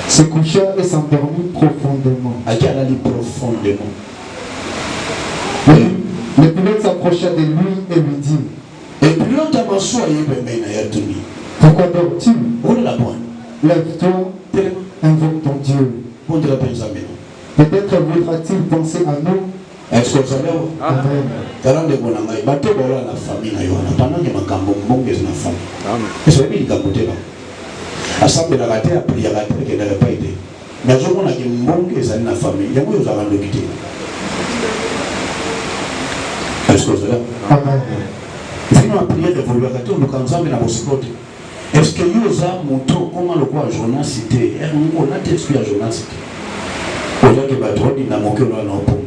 se coucha et s'endormit profondément. Profondément. Le pilote s'approcha de lui et lui dit: et puis l'autre pourquoi dors-tu? Lève-toi, invoque ton Dieu. Peut-être voudra-t-il penser à nous. Est-ce que vous savez? Amen. Assemblée la raté a prié à la terre qui n'avait pas été. Mais je vois qu'il y a une bonne qui est dans la famille. Il y a beaucoup de gens qui quitter. Est-ce que vous savez? Amen. Venons à prier de vous, nous sommes dans vos côtés. Est-ce que vous avez montré comment le quoi Jonas cité? On a t'expliqué à Jonas cité. Au lieu que Batroni n'a manqué dans l'enpont.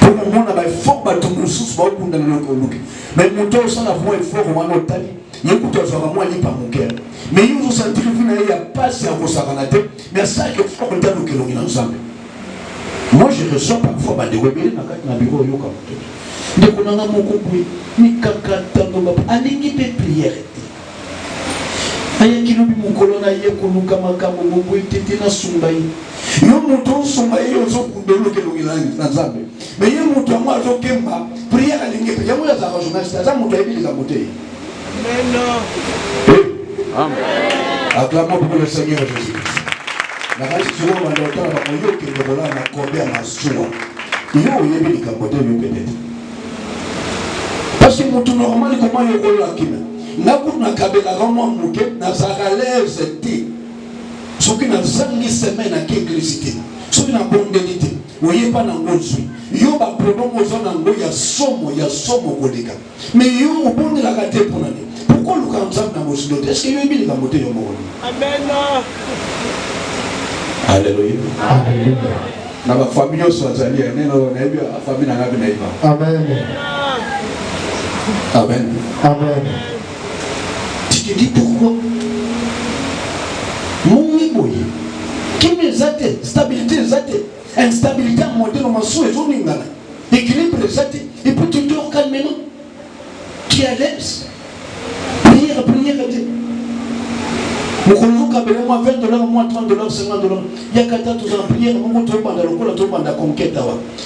Pour le moment, on a fort bateau de sous beaucoup dans le coloc. Mais mon tour sans la voix est fort au moins au tali. Il y a beaucoup de gens qui ne pas mon cœur. Mais ils ont senti qu'il n'y a pas si à vos savanate. Mais ça, il faut qu'on tente que l'on ensemble. Moi, je reçois parfois des webinaires dans le bureau. Dès qu'on a mon compris, ni kakata, alingi pe prière. Aya kilobi mon colonna ye konuka makambo mongwe tete na sumbai. Yo muto sumbai yo zo kundelo ke l'on ensemble. Mais il y a mon tour moi zo kemba prière alingi pe. Ya mo ya za journaliste, za muto ebi la moté. Amen. Acclamons pour le Seigneur Jésus. La race sur le mandateur va nous que le volant a combien à soin. Il y a eu des capotés peut-être. Parce que mon tout normal comment il y a eu n'a pas kabela vraiment mouké n'a zaralès été. Ce qui n'a jamais semaine à l'église. Ce qui n'a pas d'élité. Vous voyez pas dans le suite. Yo ba problème aux gens ya somo koleka. Mais yo au bon de la gâté pour l'année. Pourquoi le cancer n'a pas de est-ce que yo est bien capoté yo mo? Amen. Alléluia. Alléluia. Na ba famille so azali ene no na bi famille na ngabi na iba. Amen. Amen. Amen. Tu te dis pourquoi? Mouni boye. Qui me zate, stabilité zate, instabilité à monter dans ma souhait, j'en ai gagné. Équilibre zate, et puis tu dors calmement. Tu es à l'aise. Prière, prière, Mukulu kabele moi $20, moi $30, $50. Il y a 14 ans prière, mon tout pendant le coup, la tout pendant conquête là.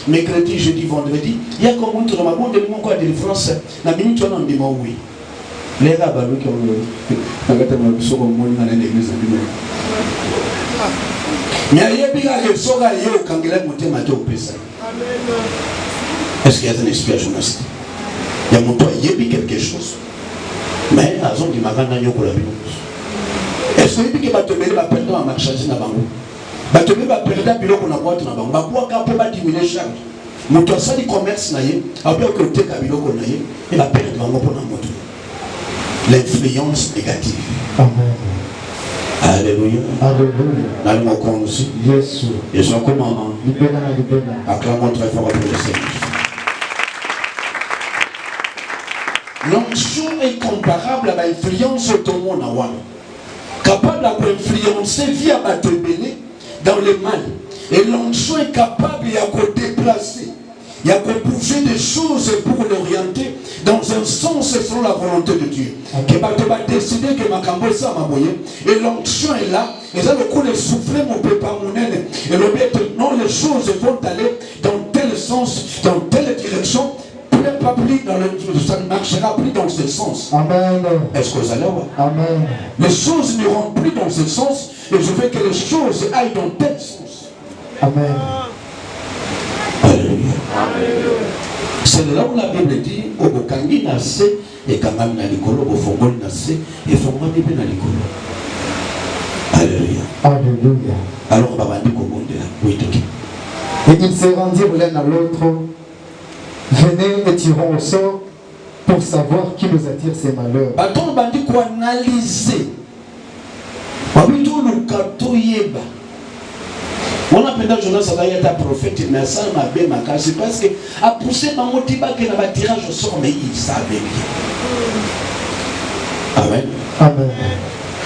Mercredi, jeudi, vendredi, il y a comme tout dans ma bonne de mon quoi de France, la minute on dit moi oui. Les rabbins qui ont le sur au monde dans l'église. Mais il y a bien que soga yo quand il a monté ma tête au pesa. Est-ce qu'il y a une explication? Il y a mon toit, il y a quelque chose. Mais à zone du magan n'a pas la vie. Est-ce que tu vas te mettre la peine dans la marchandise na bango? Ba te mettre la peine dans bilo qu'on a boîte na bango. Ba quoi quand pas diminuer charge. Mon toit ça du commerce na yé, après que te kabilo qu'on a yé, et la peine dans bango pour na moto. L'influence négative. Amen. Alléluia. Alléluia. Dans mon compte aussi. Yes. Et son commandement. Libéra. Acclamons très fort pour le Seigneur. L'onction est comparable à l'influence de mon awal. Capable d'influencer via ma tébélé dans le mal. Et l'onction est capable de déplacer. Il y a qu'on bouger des choses pour l'orienter dans un sens selon la volonté de Dieu. Que tu vas décider que ma cambo ça m'a moyen. Et l'onction est là. Et ça le coup de souffler mon pépin mon aîné. Et le but non, les choses vont aller dans tel sens, dans telle direction. Pas plus dans le, ça ne marchera plus dans ce sens. Amen. Est-ce que vous allez voir? Amen. Les choses n'iront plus dans ce sens et je veux que les choses aillent dans tel sens. Amen. Alléluia. C'est là où la Bible dit au Bokangi nase et Kangam na likolo, au Fongol nase et Fongol Bible na likolo. Alléluia. Alléluia. Alors, Babandi Kobondela, oui, et ils se rendirent l'un à l'autre. Venez et tirons au sort pour savoir qui nous attire ces malheurs. Bâton bandi quoi analyser. Babito le kato yeba. On appelle dans Jonas ça va être un prophète mais ça m'a bien marqué parce que a poussé ma motiva que na tirage au sort mais il savait bien. Amen. Amen.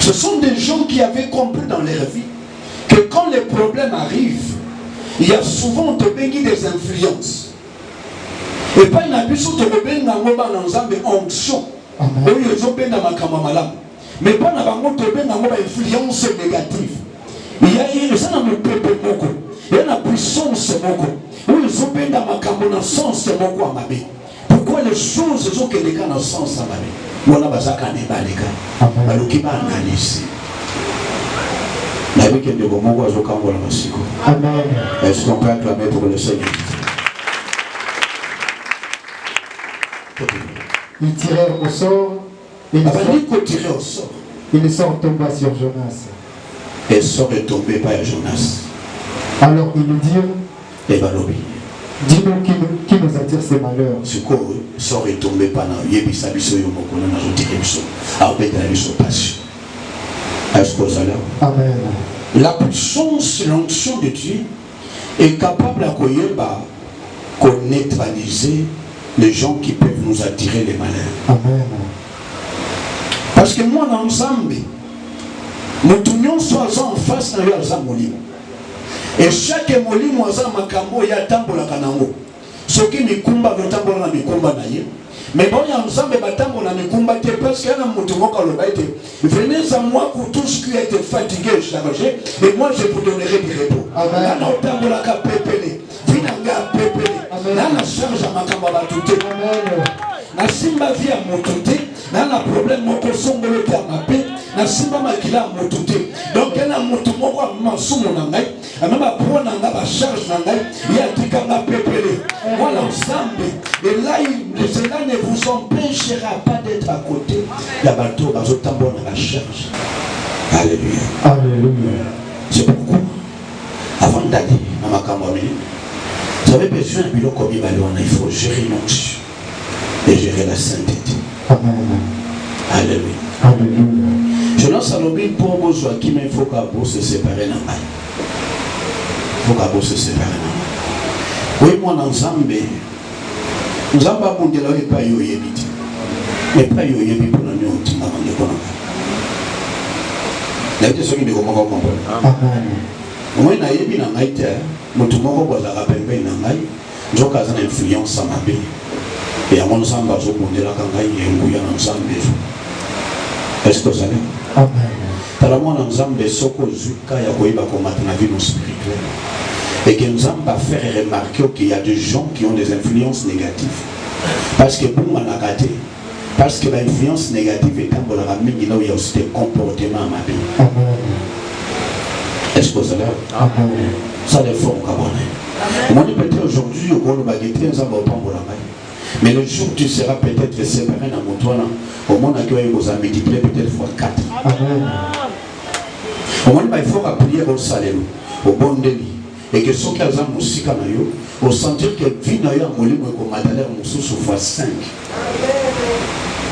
Ce sont des gens qui avaient compris dans leur vie que quand les problèmes arrivent, il y a souvent des influences. Et pas une abus sur le bien dans le onction. Mais pas dans le influence négative. Il y a ça dans le peuple moko. Il y a la puissance moko. Où ils ont bien dans ma sens moko à ma vie. Pourquoi les choses sont que les cas dans le sens à ma vie? On a besoin qu'un débat les gars. Alors qui va analyser? La vie qui est de bon moko à Zokambo la Massiko. Amen. Est-ce qu'on peut acclamer pour le Seigneur? Ils tirèrent au sort et le sort tomba sur Jonas. Et le sort est tombé par Jonas. Alors ils lui dirent, dis-nous qui nous attire ces malheurs. Ce que le sort est tombé par Yébissa Bisso Yomoko, nous avons dit Bisso. Après la Bisso passion. Est-ce que vous allez? Amen. La puissance, l'onction de Dieu est capable de neutraliser les gens qui peuvent nous attirer les malheurs. Amen. Parce que moi, dans l'ensemble, nous tournions soit en face de la molimo. Et chaque molimo a un makambo, il y a un tambour à Kanango. Ce qui me combat, le tambour à Mikumba naïe. Mais bon, il y a ensemble un tambour à Mikumba parce qu'il y a un mouton qui a le baïté. Venez à moi pour tout ce qui a été fatigué, chargé, et moi je vous donnerai du repos. Amen. Là, on tambour à Kapépélé. Vinanga Pépélé. Là, la charge à Makamba Touté. Na simba via mototé, na la problème moko songolo ta mapé, na simba makila mototé. Donc elle a motomo kwa masumo na ngai, même ba prona nga ba charge na ngai, ya tikanga pépélé. Voilà ensemble. Et là cela ne vous empêchera pas d'être à côté. La bateau bazotambo na la charge. Alléluia. Alléluia. C'est pourquoi avant d'aller dans ma campagne, vous avez besoin de bilo comme il faut gérer l'onction et gérer la sainteté. Amen. Alléluia. Alléluia. Je lance à l'objet pour vos joies qui il faut qu'à se séparer dans la. Il faut qu'à se séparer dans la. Oui, moi, ensemble, nous avons pas de la pas yoyébite. Mais pas yoyébite pour nous, on La vie est de comment comprendre. Moi, je n'ai pas de mutu moko bozaka pembe na ngai nzoka aza na influence ya mabe yango nzambe azobondelaka ngai yenguya na nzambe est-ce que ozali tala mwana nzambe soko ozwika ya koyeba komata na vie spirituelle et que nzambe a fait remarquer qu'il y a des gens qui ont des influences négatives parce que bunganaka te parce que l'influence négative etambolaka mingi là où il y a aussi des comportements mabe. Est-ce que vous allez? Ça les formes comme on dit peut-être aujourd'hui au gros baguette ça va autant pour la main. Mais le jour où tu seras peut-être séparé dans mon toit au monde accueille vos amis multiplier peut-être fois 4. Au monde il faut appuyer au salaire au bon délit et que ceux qui ont musique na yo au sentir que vie na yo amoli mo ko madalaire mususu fois 5.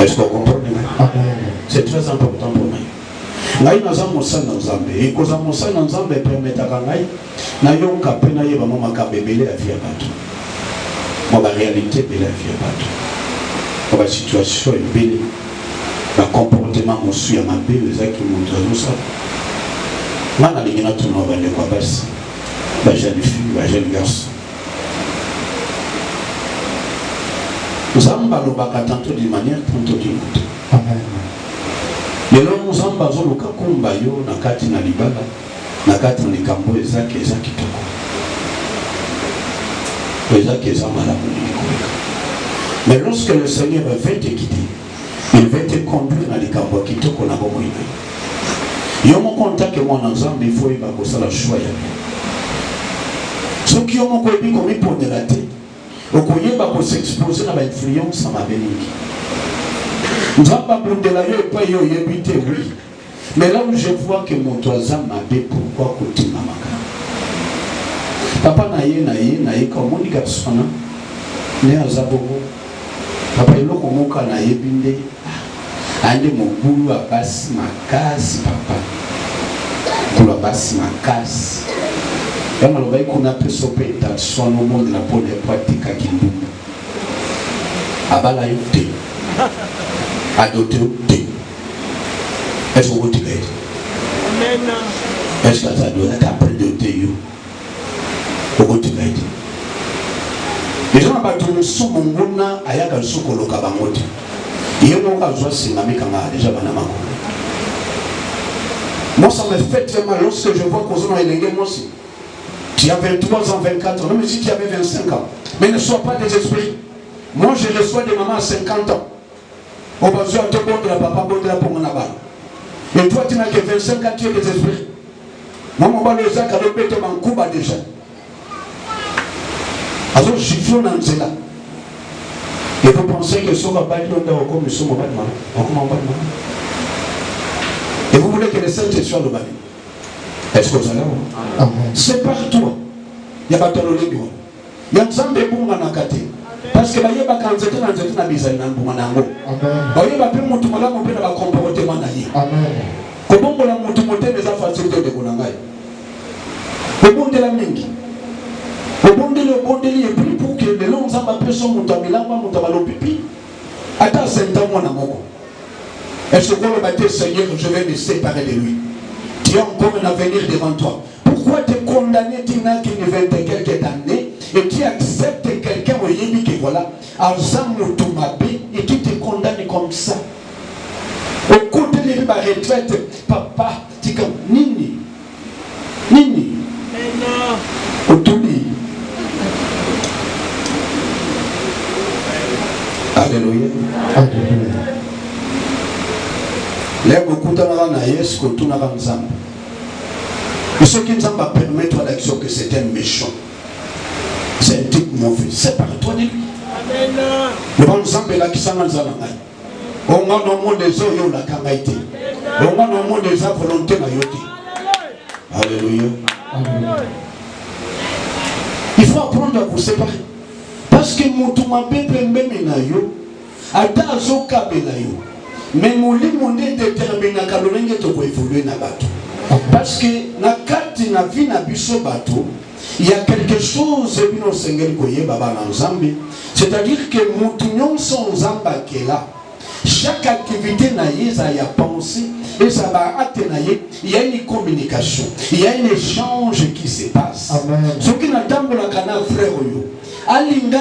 Est-ce que vous comprenez? C'est très important pour moi. Ngai naza mosana nzambe ikoza mosana nzambe permetaka ngai na yoka pe na yeba mama kabebele ya vie bato mo ba réalité bele ya vie bato ba situation ebele ba comportement mosu ya mabe ezaki moto azosa mana lingi na tuna ba ndeko basi ba jeune fille ba jeune garçon nzambe alobaka tantôt d'une manière tantôt d'une autre. Amen. Lelo nzamba zoluka kumba yo na kati na libala na kati na likambo ezaki kitoko ezaki ezamala kuliko. Mais lorsque le Seigneur veut te quitter, il veut te conduire na likambo kitoko na bomo ina yo mo contact que mwana nzambe il faut iba ko sala choix ya soki yo mo ko ebi ko mi ponela te okoyeba ko s'exposer na ba influence na mabelingi. Nzamba bundela yo pas yo yebite oui. Mais là où je vois que mon toisa m'a bé pourquoi côté mamaka. Papa na ye comme on dit garçon ne azabogo. Papa ilo komoka na yebinde. Ande mobulu abasi makasi papa. Kula basi makasi. Kama lobai kuna peso peta soit no monde la pour les pratiques à kindumba. Abala yote. Adopté ou té. Est-ce que vous dites? Est-ce que ça doit être après de té? Vous dites? Les gens n'ont pas tout le sou mongona ayaka le sou koloka bangote. Il y a mon cas c'est ma kanga déjà banama. Moi ça me fait très mal lorsque je vois qu'on a élégé moi aussi. Tu as 23 ans, 24 ans, même si tu avais 25 ans. Mais ne sois pas désespéré. Moi je reçois des mamans à 50 ans. On va jouer à te bon de la papa, bon de la pomme en aval. Et toi, tu n'as que 25 ans, tu es désespéré. Moi, mon bas, les gens qui ont répété mon coup déjà. Alors, je suis dans ce là. Et vous pensez que ce va pas être là, comme nous sommes au bas de mal. Et vous voulez que les saints soient le bas. Est-ce que vous allez voir? C'est par toi. Il n'y a pas de l'olébio. Il y a un sang de boum en akaté. Parce que bayeba kanzete na nzete na bizali na mbuma nango. Amen. Bayeba pe mutu malamu pe na ba comportement na ye. Amen. Kobongola mutu mote beza facilité de konangai. Obondela mingi. Obondeli et puis pour que les longs zamba pe so mutu amilamba mutu balopipi. Ata senta mwana moko. Est-ce que le bâtir Seigneur, je vais me séparer de lui. Tu as encore un avenir devant toi. Pourquoi te condamner tu n'as qu'une vingtaine quelques années et tu acceptes quelqu'un au yébi que voilà, et tu te condamnes comme ça. Au côté de ma retraite, papa, tu es comme Nini. Autouli. Alléluia. Les beaucoup d'années yes que tout n'a pas ensemble. Et ce qui nous a permis toi d'action que c'est un méchant. C'est un type mauvais. C'est par toi de lui. Le bon ensemble là qui s'en a zanangai. On a au monde des eaux la kangaïté. On a au monde des volonté na yoti. Alléluia. Il faut apprendre à vous séparer. Parce que mutuma bébé même na yo, ata azoka bela yo. Mais mon lit mon déterminé à kalonenge to ko évoluer na bato. Parce que na kati na vie na biso bato, il y a quelque chose bino sengeli koye baba na nzambe, c'est-à-dire que mutu nyonso nzamba kela chaque activité ça y a pensé et ça va atteindre. Il y a une communication, il y a un échange qui se passe. Ce qui n'a pas de frère alinga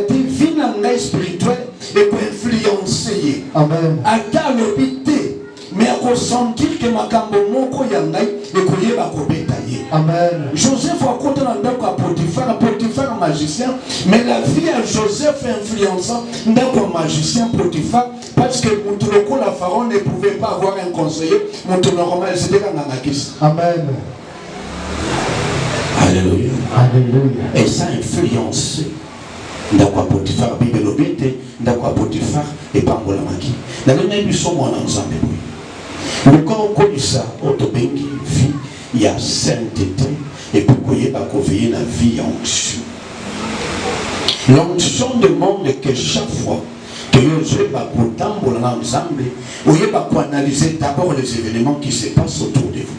ti vie spirituelle et pour influencer. Amen. Ata l'obité mais à ressentir que makambo moko yangai et koyeba kobeta ye. Amen. Joseph a côté ndako à Potiphar magicien, mais la vie à Joseph influençant ndako magicien Potiphar parce que Moutoloko la pharaon ne pouvait pas avoir un conseiller, Moutoloko c'était un anakis. Amen. Alléluia. Alléluia. Et ça influence ndako à Potiphar Bible lobete ndako à Potiphar et pambola maki. Na lena biso mwana nzambe boy. Le corps connu ça autobengi vie il y a sainteté et puis koyeba ko veiller la vie en onction. L'onction demande que chaque fois que je vais tambola nzambe, oyeba ko analyser d'abord les événements qui se passent autour de vous.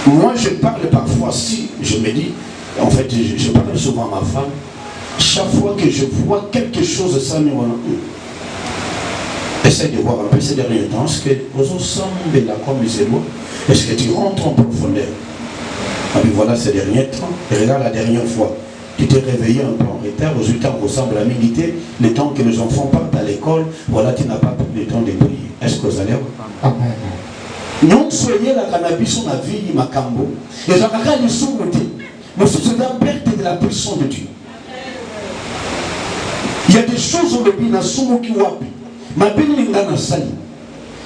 Moi, je parle parfois, si je me dis, en fait, je parle souvent à ma femme, chaque fois que je vois quelque chose, ça me essaie de voir un peu ces derniers temps, est-ce que vous ensemble là comme les élois, est-ce que tu rentres en profondeur? Et puis voilà ces derniers temps, et regarde la dernière fois, tu t'es réveillé un peu en retard, résultat on ressemble à militer, le temps que les enfants partent à l'école, voilà, tu n'as pas pris le temps de prier. Est-ce que vous allez voir? Amen. Non soyez la cannabis sur la vie Makambo et j'en ai le sous-côté mais c'est la perte de la puissance de Dieu. Il y a des choses où le bina sumo qui wapi ma béningana sali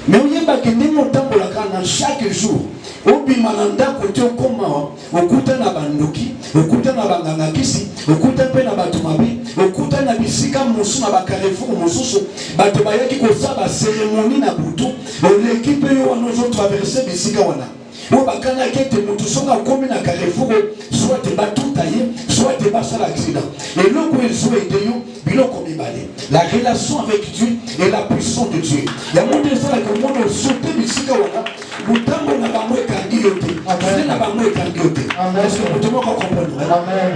mais on y a pas que des mots dans la canne chaque jour au bimananda côté au coma au kuta na bandoki au kuta na banganga kisi au kuta pe na batumabi au kuta na bisika musu na bakarefu mususu bato bayaki ko saba cérémonie na butu l'équipe yo wanozo traverser bisika wana o bakana kete mutu songa komi na Carrefour soit te batutaye soit te basala accident et le ko ezwe de yo biloko mibale la relation avec Dieu et la puissance de Dieu ya monde ça que monde sauter bisika wana mutambo na bango ekangi yote amen na bango ekangi yote est-ce que mutu moko comprendre amen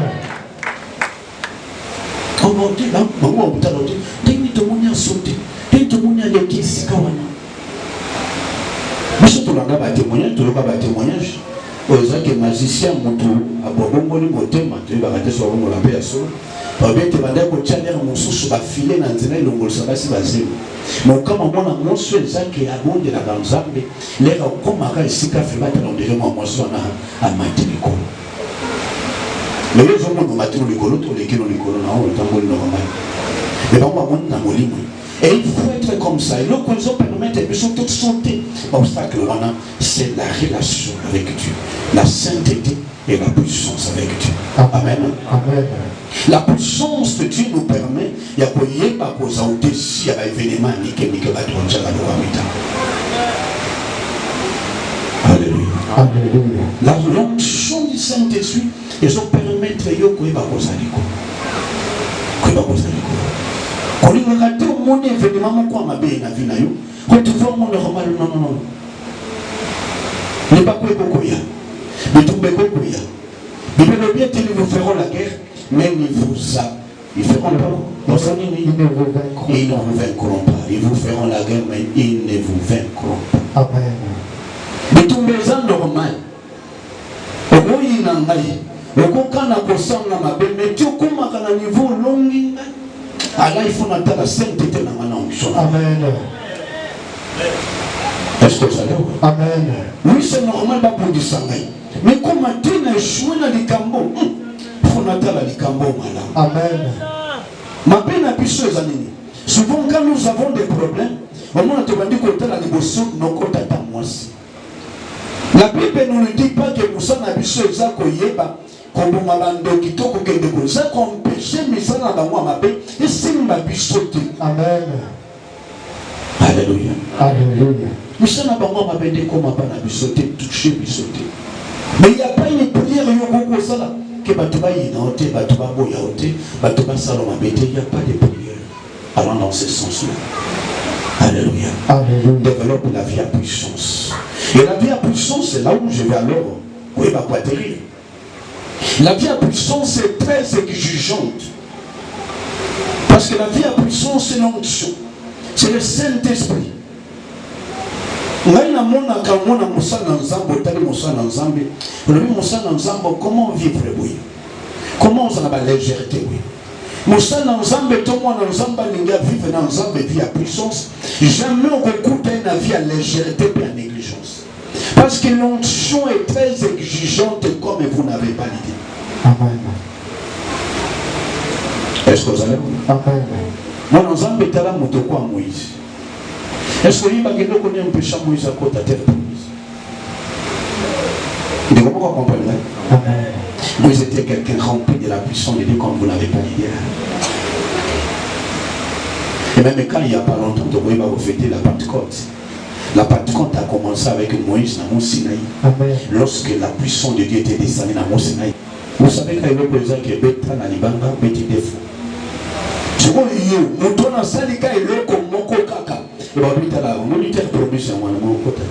comment dit là bango mutalote tini to munya sauter tini to munya leki sika wana biso tolanda ba témoignage toloka ba témoignage oza que magicien mutu abobongoli motema toyebaka te so bongola mpe ya solo babete bandaki kotialere mosusu bafile na nzela elongolisa basi bazelo mokama mwana mwonso ezaki abondelaka nzambe lere okomaka esika fe batala ondele mwa mwasi wana amati likolo lelo ezomona omati no likolo toleki no likolo na oyo otamboli normal me bango bamoni na molimo. Et il faut être comme ça. Et le qu'on permet de sauter. L'obstacle, c'est la relation avec Dieu. La sainteté et la puissance avec Dieu. Amen. Amen. La puissance de Dieu nous permet, il y a pas cause à il y a un événement qui Alléluia. Alléluia. La l'onction du Saint-Esprit, ils ont permis de yo quoi cause à quand il a raté au monde événement quoi ma bien na vie na yo quand tu vois mon normal non ne pas quoi kokoya mais tout be kokoya Bible bien ils vous feront la guerre mais ils feront pas ils ne vous vaincront pas ils vous feront la guerre mais ils ne vous vaincront pas amen mais tout besoin normal au il nangai au kokana kosanga mabe mais tu koma kana niveau longi. Allah il faut entendre la sainteté dans ma onction. Amen. Est-ce que ça va? Amen. Oui, c'est normal pour du sangai. Mais comment tu n'as joué dans les cambo? Il faut entendre les cambo malin. Amen. Ma peine a pu se zaniner. Souvent quand nous avons des problèmes, on a demandé qu'on t'a la négociation, nos comptes à moi. La Bible ne nous dit pas que nous sommes habitués à Koyeba. Comme on qui t'a que ça qu'on péché, mais ça n'a pas moi ma paix. Et c'est ma bichotte. Amen. Alléluia. Alléluia. Mais ça n'a pas moi ma paix de comme ma bichotte, touché bichotte. Mais il n'y a pas une prière yoko ça là. Que batuba yinaote, batuba boyaote, batuba saloma bete. Il n'y a pas de prière. Allons dans ce sens-là. Alléluia. Alléluia. Développe la vie à puissance. Et la vie à puissance, c'est là où je vais alors. Oui, va pas atterrir. La vie à puissance est très exigeante. Parce Parce que la vie à puissance, c'est l'onction. C'est le Saint-Esprit. Comment vivre, oui? Comment on a la légèreté, oui? Moussa Nanzambe, tout le monde Nanzamba, les gars vivent dans Nanzambe, vie à puissance. Jamais on écoute une vie à légèreté et à négligence. Parce que l'onction est très exigeante comme vous n'avez pas l'idée. Amen. Est-ce que vous allez? Amen. Moi, Nanzambe est là, Moutoko à Moïse. Est-ce que vous connaissez un péché à Moïse à côté de terre de Moïse? Vous devez comprendre. Amen. Moïse était quelqu'un rempli de la puissance de Dieu comme vous n'avez pas l'idée. Et même quand il n'y a pas longtemps, vous va fêter la Pentecôte. La Pentecôte a commencé avec Moïse dans Mont Sinaï. Lorsque la puissance de Dieu était descendue dans Mont Sinaï. Vous savez qu'il y a le président qui est Bétan à Libanga, Béti Défaut. Je crois que nous avons un syndicat et le Moko Kaka. Et bien, on a été promis à moi, mon côté.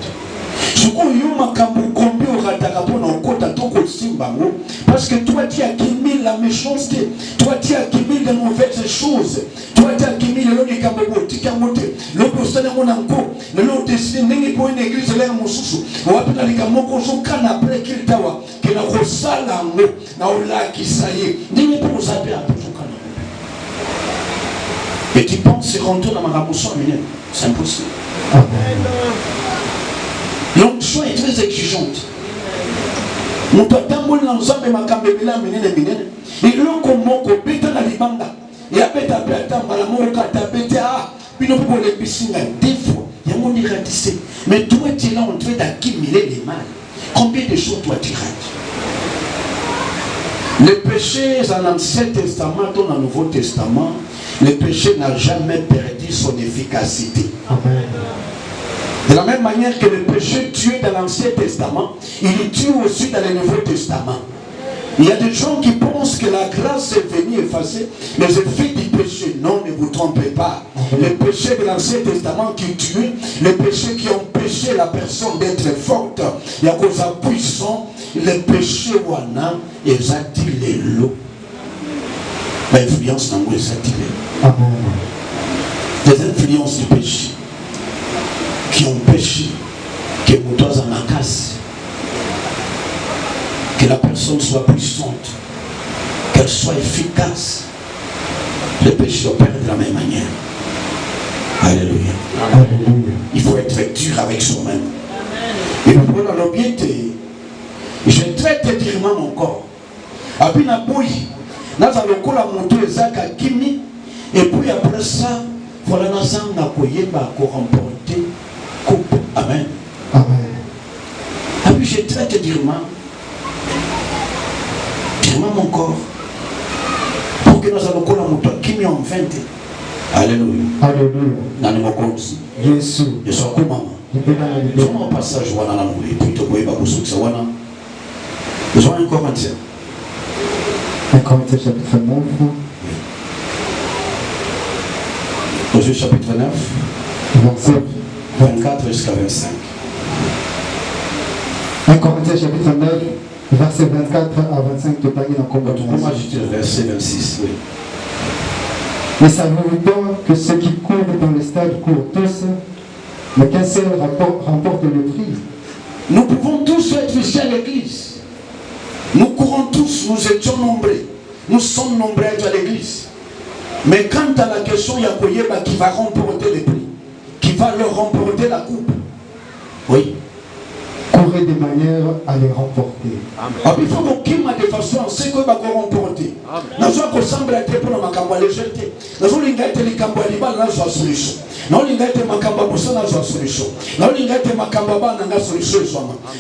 Je crois que nous avons combien au Ratakapo dans le côté de Simbango. Parce que toi, tu accumules la méchanceté. Toi, tu accumules de mauvaises choses. Toi, tu accumules le lot de Kambobo, Tikamote, le postal de Monanko, le lot de Sénégal pour une église, l'air mon sous. On va peut-être que mon cochon can après qu'il tawa, que la rosale en haut, na oula qui ça y est. Dis-moi pour vous appeler à tout can. Et tu penses rentrer dans ma ramousson, c'est impossible. L'onction est très exigeante. Nous t'attendons l'ensemble de ma cambébila, et l'on commence au béton à l'ibanga. Et après, tu as puis nous pouvons les piscines. Des fois, il y a mon irratissé. Mais toi, tu es là en train d'accumuler les mal. Combien de choses toi tu rates? Les péchés dans l'Ancien Testament, dans le Nouveau Testament, le péché n'a jamais perdu son efficacité. Amen. De la même manière que le péché tué dans l'Ancien Testament, il tue aussi dans le Nouveau Testament. Il y a des gens qui pensent que la grâce est venue effacer les effets du péché. Non, ne vous trompez pas. Les péchés de l'Ancien Testament qui tuent, les péchés qui ont empêché la personne d'être forte, il y a cause puissant, les péchés wana, ils attirent les lots. L'influence dans nous, ils attirent les influences du péché qui ont péché, qui nous doivent en la casse. Que la personne soit puissante, qu'elle soit efficace. Le péché opère de la même manière. Alléluia. Alléluia. Il faut être dur avec soi-même. Et pour la l'obéité, je traite durement mon corps. Après la bouille, nous allons la montée à Kimi, et puis après ça, voilà, nous allons remporter coupe. Amen. Amen. Après, je traite durement. Mon corps pour que nous allons la moto qui m'y ont 20. Alléluia. Alléluia. Dans le monde Jésus. Je suis comme maman. Je suis en passage wana na mourir puis to boyeba kusukisa wana. Je suis en Corinthiens. 1 Corinthiens chapitre 9. Au chapitre 9 verset 24 jusqu'à 25. 1 Corinthiens chapitre 9 verset 24 à 25, tout à moi je dis verset 26. Oui. Ne savez-vous pas que ceux qui courent dans le stade courent tous, mais qu'un seul remporte le prix? Nous pouvons tous être ici à l'église. Nous courons tous, nous étions nombreux. Nous sommes nombreux à être à l'église. Mais quant à la question, il y a Koyeba qui va remporter le prix, qui va leur remporter la coupe. Oui. Courez de manière à les remporter. Il faut qu'il m'a de façon à ce qu'on va remporter. Nous avons semblé être pour la macamba légèreté. Nous avons l'ingénieur de Kamba Liba dans la solution. Nous avons l'ingénieur de Makamba Bossa dans la solution. Nous avons l'ingénieur de Makamba dans la solution.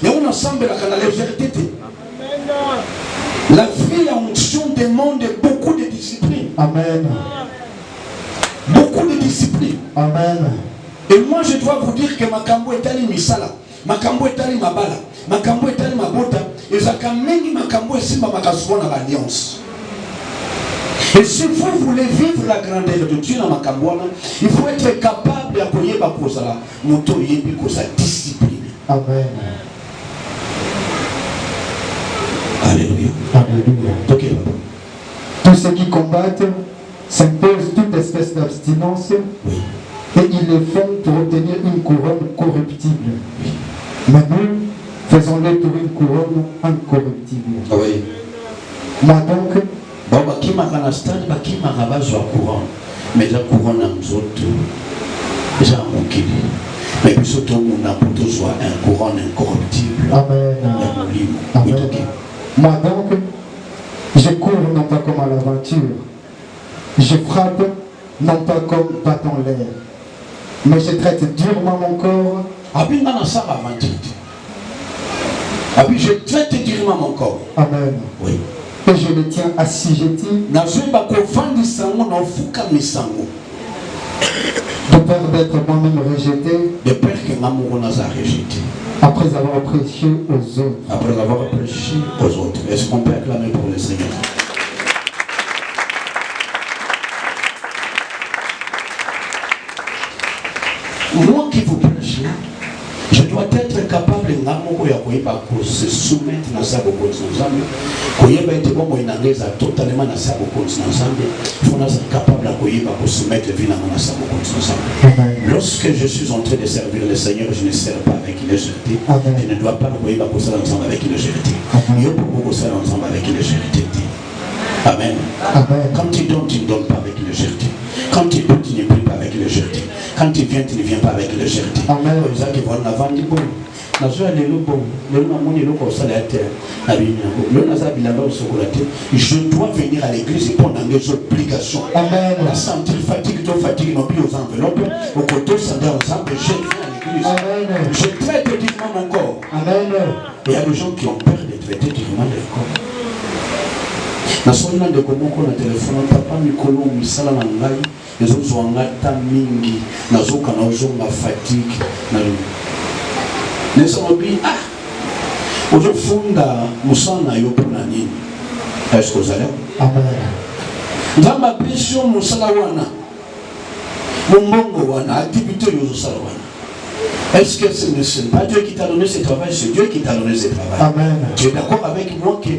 Et on ensemble la légèreté. La vie en onction demande beaucoup de discipline. Amen. Beaucoup de discipline. Amen. Et moi je dois vous dire que Makambo est allé misala. Makambo etali mabala, makambo etali mabota, ezaka mengi makambo esimba makasuwa na l'alliance. Et si vous voulez vivre la grandeur de Dieu dans makambo, il faut être capable de koyeba kozala moto yebi koza discipline. Amen. Alléluia. Alléluia. Okay. Tous ceux qui combattent s'imposent toute espèce d'abstinence Oui. et ils le font pour obtenir une couronne corruptible. Oui. Mais nous, faisons-le pour une couronne incorruptible. Oui. Moi donc, bon, qui m'a dans stade, qui m'a rabattu à courant, mais la couronne a nous autres, j'ai un mot. Mais puis surtout, on a pour soit un couronne incorruptible. Amen. Amen. Moi donc, je cours non pas comme à l'aventure, je frappe non pas comme battant l'air, mais je traite durement mon corps. Abi dans sa aventure. Abi je traite durement mon corps. Amen. Oui. Et je le tiens assujetti. De peur d'être moi-même rejeté. De peur que l'amour nous a rejeté. Après avoir prêché aux autres. Après avoir prêché aux autres. Est-ce qu'on peut acclamer pour le Seigneur? Moi qui vous prêche, je dois être capable de se soumettre à sa totalement à sa il faut être capable de se soumettre à sa lorsque je suis en train de servir le Seigneur, je ne sers pas avec légèreté. Je ne dois pas ensemble avec légèreté. Je peux ensemble avec légèreté. Amen. Quand tu ne donnes pas avec légèreté. Quand tu peux, tu ne pries pas avec légèreté. Quand tu viens, tu ne viens pas avec légèreté. Amen. Je dois venir à l'église et prendre mes obligations. Amen. La sentir fatigue, non plus aux enveloppes, au côté sans ensemble, je viens à l'église. Amen. Je traite dignement mon corps. Amen. Et il y a des gens qui ont peur de traiter dignement leur corps. Nasolina de komoko na téléphone papa mikolo misala na ngai ezozwa ngata mingi nazoka na ozonga fatigue na nesomobi ozofunda musana yo pona nini est-ce que vous allez amen ngamba pesho musala wana mumbongo wana activité yozosala wana est-ce que c'est pas Dieu qui t'a donné ce travail, c'est Dieu qui t'a donné ce travail. Amen. Tu es d'accord avec moi que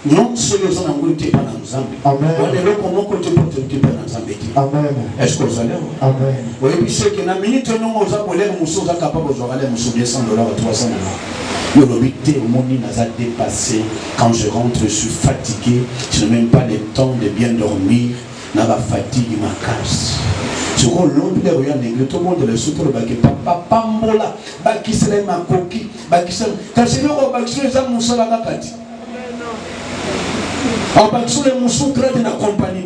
non, ce que nous avons été pendant nous Amen. Est-ce que vous allez? Amen. Oui, puis c'est que la minute où nous avons les mousseaux capables de jouer les mousseaux de 100 $, 300 $. Le robité au monde nous a dépassé. Quand je rentre, je suis fatigué. Je n'ai même pas le temps de bien dormir. N'a pas fatigue ma casse. Je crois l'homme de regarde l'église, tout le monde le soutient le baquet. Papa Pambola, Bakisele Makoki, Bakisele. Quand c'est le Bakisele, ça moussa la gâte. En Bakisele moussou grade na compagnie.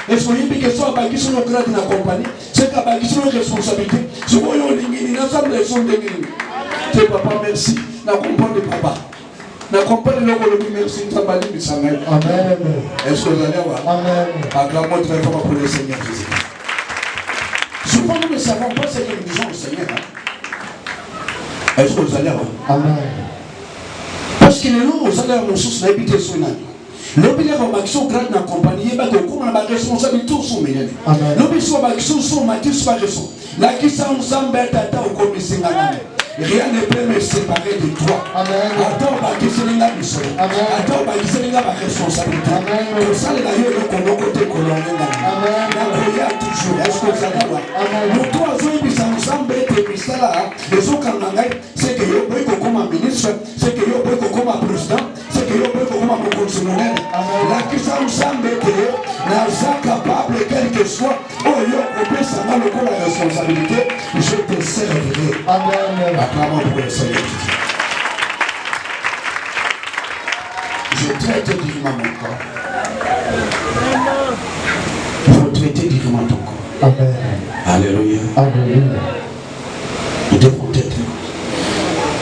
Et ce qu'il que soit Bakisele grade na compagnie, c'est qu'à Bakisele responsabilité. Je vois l'ingénie, l'ensemble des sons d'ingénie. C'est papa, merci. Na comprendre papa. Na comprendre le merci, travailler, Amen. Est-ce que vous allez voir? Amen. Acclamons très fort pour le Seigneur Jésus. Souvent nous ne savons pas ce que nous disons au Seigneur. Est-ce que vous allez voir? Amen. Parce que les noms aux salaires de sous n'habitent sur l'année. L'obédience au maximum grade dans la compagnie, il y a des responsabilités sous mes. L'obédience au maximum sous ma tisse pas de son. La qui s'en s'embête à ta au commissaire. Rien ne peut me séparer de toi. Attends, qui se l'est mission. Attends, qui se l'est ma responsabilité. Pour ça, les d'ailleurs, le côté colonel. La toujours. Est-ce que vous allez voir? Pour toi, ceux qui s'ensemble et là, les autres c'est que yo boy comme ministre, c'est que yo boy comme président, c'est que yo boy comme fonctionnaire. La qui s'ensemble n'est capable, quel que soit, oh yo, on peut savoir le la responsabilité, je te servirai. Amen. Acclamons pour le Seigneur. Je traite dignement mon corps. Il faut traiter dignement ton corps. Amen. Alléluia. Alléluia. Nous devons être.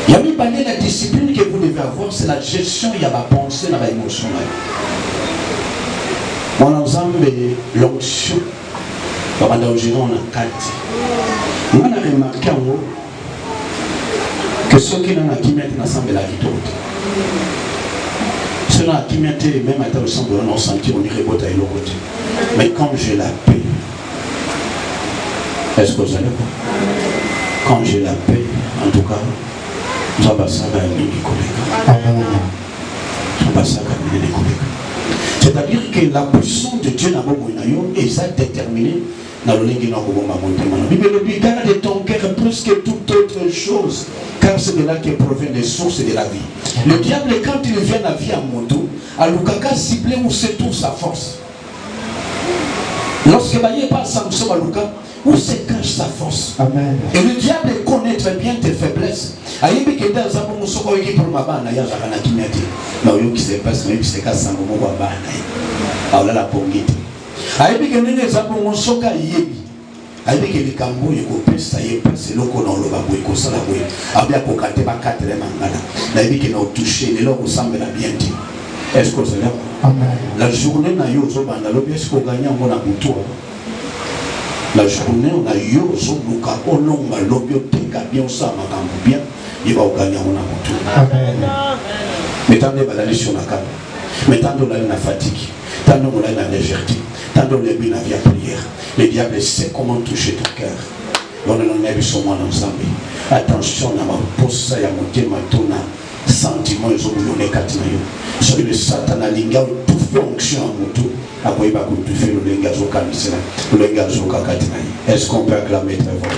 Il y a mis la discipline que vous devez avoir, c'est la gestion, il y a ma pensée, dans l'émotion. Mon ensemble, l'onction, on a quatre. On a remarqué en haut que ceux qui n'ont pas qui mettent ensemble la vie d'autre. Ceux qui mettent même à ta ensemble, on a senti, on irait botter à l'autre. Mais quand j'ai la paix, est-ce que vous allez voir? Quand j'ai la paix, en tout cas, nous avons ça à l'île du collègue. Nous avons ça à l'île du collègue. C'est-à-dire que la puissance de Dieu n'a pas est déterminée dans le lingue. La Bible dit garde ton cœur plus que toute autre chose, car c'est de là que proviennent les sources de la vie. Le diable, quand il vient la vie à Moto, à Lukaka ciblé où se trouve sa force. Lorsque Baye parle Samson à Luka, où se cache sa force? Amen. Et le diable connaît très bien tes faiblesses. Aïe, que dans un moment, pour ma bande, il y a un qui m'a dit, mais qui se passe, mais qui se casse un moment, alors là, la pongite. Aïe, que nous avons mon soka yebi. Aïe, que les cambo, il coupe, ça y est, c'est le qu'on a le babou, qu'on s'en a vu. Abia kokate, ba quatre mangala. Aïe, que nous touché, les lois où semble la bien dit. Est-ce que c'est là? La journée, na yo, zo banda, l'objet, est-ce qu'on gagne en bon aboutoir? La journée, on a eu au son Luka, au long, à l'objet, bien, ça, ma bien, il va gagner en aboutoir. Mais tant de balades sur la carte, mais tant de la fatigue, tant de la légèreté, tant de la prière. Le diable sait comment toucher ton cœur. On en a vu son monde ensemble. Attention, à ma poste, à mon thème, à ton sentiment, ils ont eu katinayo. Celui de Satan a l'inga tout fonction à mon tour. À quoi il va tout faire le langage au camisela, le langage au katinayo. Est-ce qu'on peut acclamer très fort?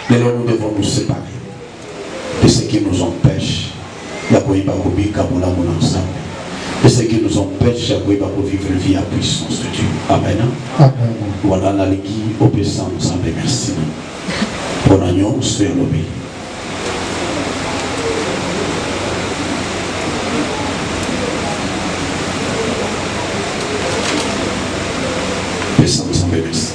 Mais là, nous devons nous séparer de ce qui nous empêche de ce qui nous empêche de vivre une vie à puissance de Dieu. Amen. Amen. Voilà la ligue au puissant ensemble. Merci. Pour l'agneau, c'est l'obéi. Puissant ensemble. Merci.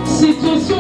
Situation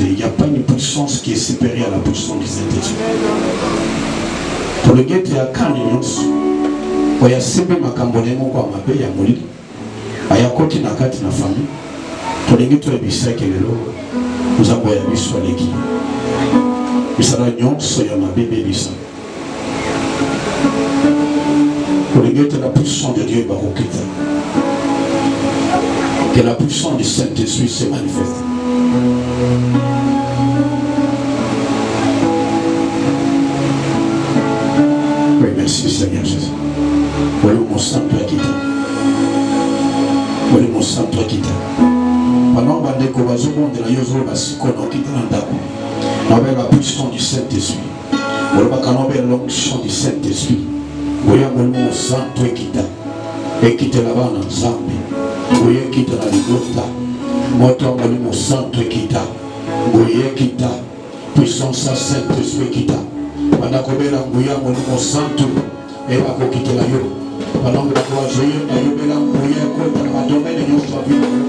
Il n'y a pas une puissance qui est supérieure à la puissance du Saint-Esprit. Pour le guet, il y a quand il y a sebe makambone moko amabe ya molili aya koti na kati na famille tolingi to ebisa kelelo nzambo ya biso aleki misala nyonso ya mabebe bisa tolingi to la puissance de Dieu barokita que la puissance du Saint-Esprit se manifeste. Oui, merci Seigneur Jésus. Voilà mon sang toi qui t'a. Voilà mon sang toi qui t'a. Pendant que les courageux de la Yozo Basikono qui t'a dans on avait la puissance du Saint-Esprit. Voilà qu'on avait l'onction du Saint-Esprit. Voilà mon sang toi qui t'a. Et qui t'a là-bas dans Zambie. Voilà qui t'a dans l'Igota. Moi, toi, mon sang toi qui t'a. Voilà qui t'a. Puissance à Saint-Esprit qui t'a. Pendant qu'on avait mon sang toi. Et va quitter la yo. Pendant que la gloire joyeuse, la yo bela mouillé contre la domaine de notre vie.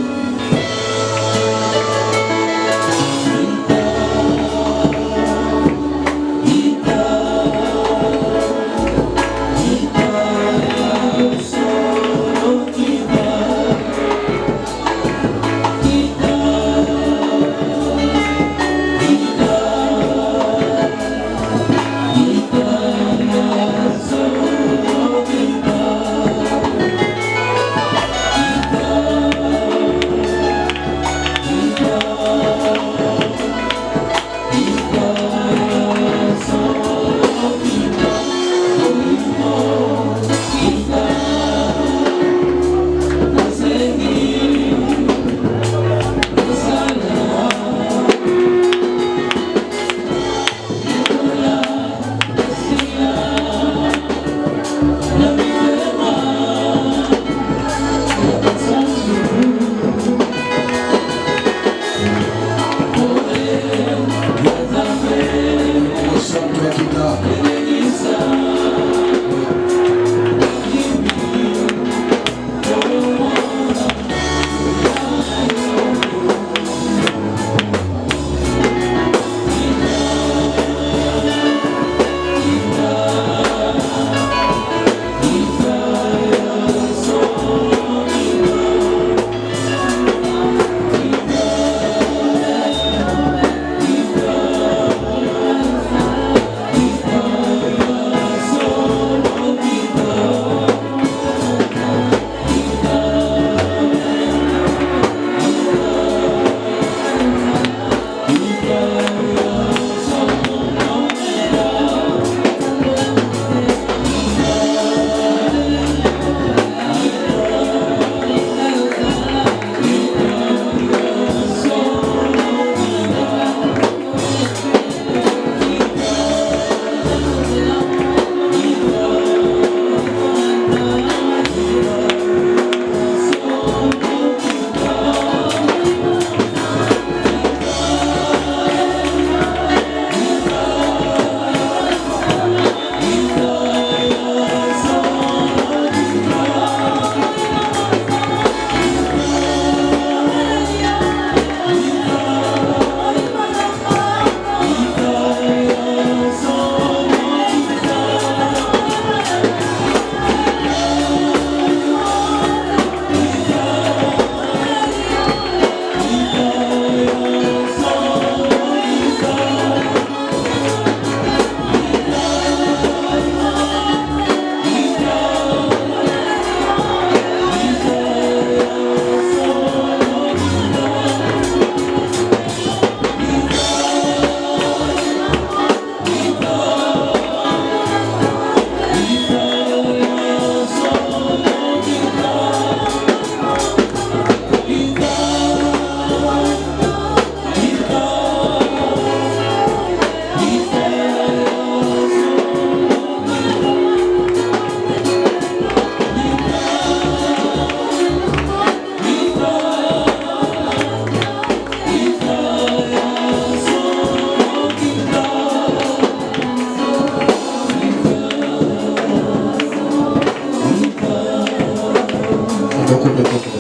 Beaucoup de beaucoup.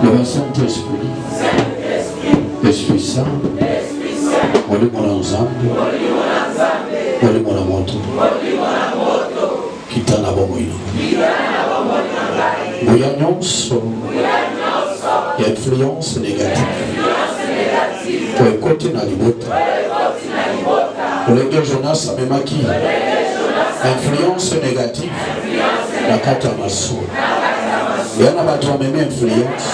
Le Saint-Esprit, Esprit Saint, Oli mon ensemble, Oli mon amoto, Kitana Bomoino. Bouillannonce, influence négative. Pour écouter dans les bottes. Pour les gars Jonas, ça m'a qui? Influence négative. La catamasso. Il y en a pas toi même influence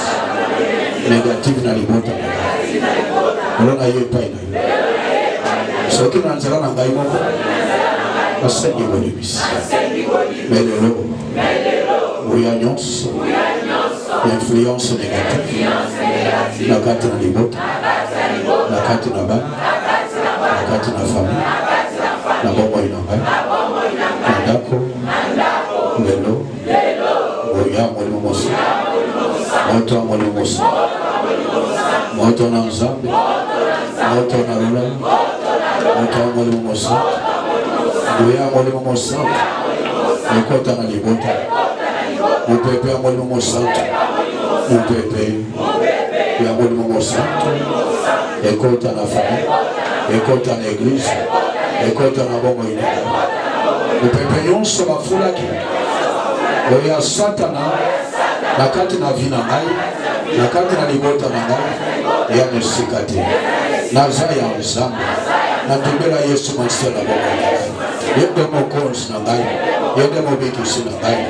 négative dans les bottes. On a eu pas une. Ce qui n'a pas un gaïmo, la scène du bonus. Mais le lot, bouillannonce, influence négative. La carte dans les bottes, la carte dans la balle, la carte dans la famille, la bombe dans la balle, la dako, le lot, bouillard, mon mosso, moto, mon mosso, moto dans Zambi, moto dans Rola, moto mon mosso, bouillard, mon mosso, le côté dans les bottes, mon pépé, mon mosso, mon pépé. Il y a mon santo, écoute dans la famille, écoute dans l'église, écoute dans la bombe. Nous pépéons sur la foule qui. Il y a Satana, la carte na vie na ngai, la carte na libota na ngai, il y a le sikate. Naza ya nzambe, na tembela Yesu Kristo na bombe. Yende mokonzi na ngai, yende mobikisi na ngai.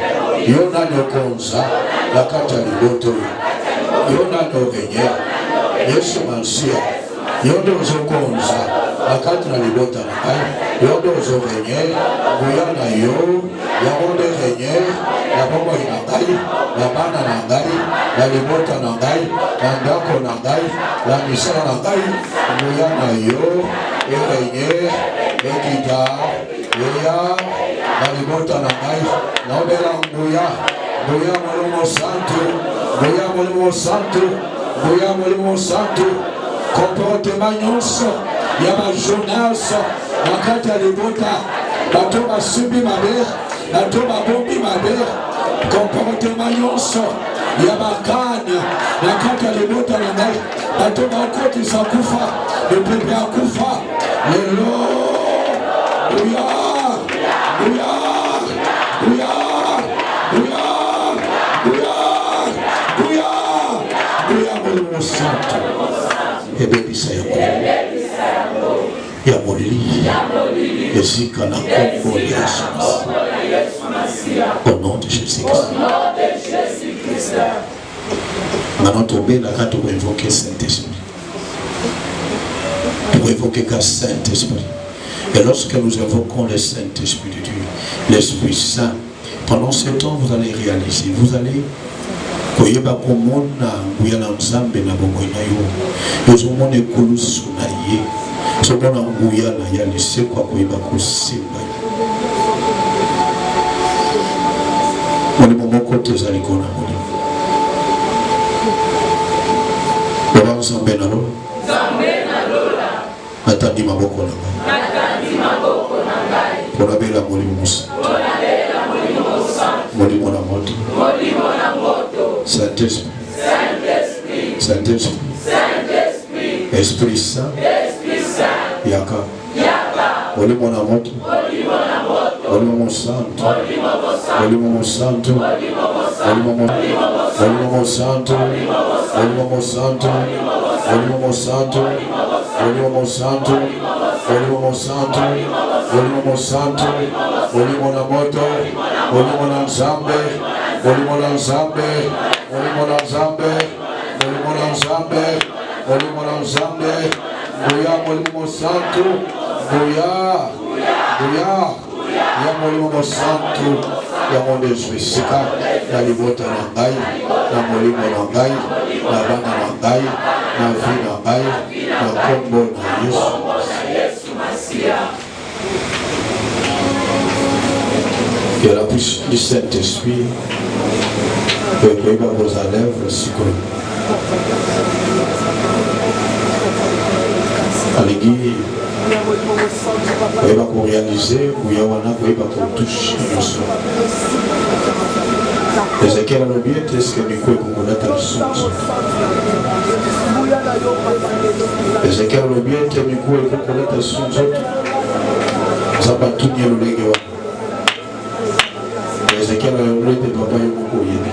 Yona nyokonza, la carte na liboto. Yona no venye, Yesu Mansia, yodo zokonza, akati na libota na kai, yodo zo venye, guyana yo, yaonde venye, ya bomo ina ngai, ya bana na ngai, ya libota na ngai, ya ndako na ngai, ya misala na ngai, guyana yo, venye, ekita, ya libota na ngai, na obela nguya, nguya molomo santo, Goya Molimo Santo, Goya Molimo Santo, comportement nyonso, Yama Jonas, Makata Libota, Batoma Subi Maber, Batoma Bombi Maber, comportement nyonso, Yama Kanya, Makata Libota Nangai, Batoma Okoti Sakufa, le Pepe Akufa, Lelo, Goya, Goya, Goya, Goya. Santo, ebebisa ya molili, ezika na kombo ya Yesu Masiya. Au nom de Jésus-Christ. Maintenant, tomber là quand on évoque Saint-Esprit. Pour évoquer le Saint-Esprit. Et lorsque nous évoquons le Saint-Esprit de Dieu, l'Esprit Saint, pendant ce temps, vous allez réaliser, vous allez koyeba komona nguya na nzambe na bongo na yo yozomona ekulusu na ye zomona nguya na ya lisekwa koyeba kosimba molimo moko tezali kona molimo baba nzambe na lola atandi maboko na ngai mpona bela molimo mosa molimo na moto Saint-Esprit, Saint-Esprit, Esprit Saint, Yaka, Molimo na moto, Molimo Santo, Molimo Santo, Molimo Santo, Molimo Santo, Molimo Santo, Molimo Santo, Molimo Santo, Molimo Santo, Molimo na moto, Molimo na nzambe, Molimo na nzambe, Molimo na nzambe, Molimo na nzambe, Molimo na nzambe, Goya Molimo Santo, Goya, Goya, ya Molimo Santo, ya mon Esprit sika, ya libota na ngai, na molimo na ngai, na bana na ngai, na vie na ngai, na kombo na Yesu Masiya. Il y a la puissance du Saint-Esprit qui est dans vos lèvres, à l'église, Il va réaliser, il va toucher. Ezekiel a l'oublié, est-ce que Nico est congolais le son? Ezekiel a l'oublié, est-ce que Nico est congolais le son? Ça va tout bien le légué. Ezekiel a l'oublié, est papa Yomoko Yebi.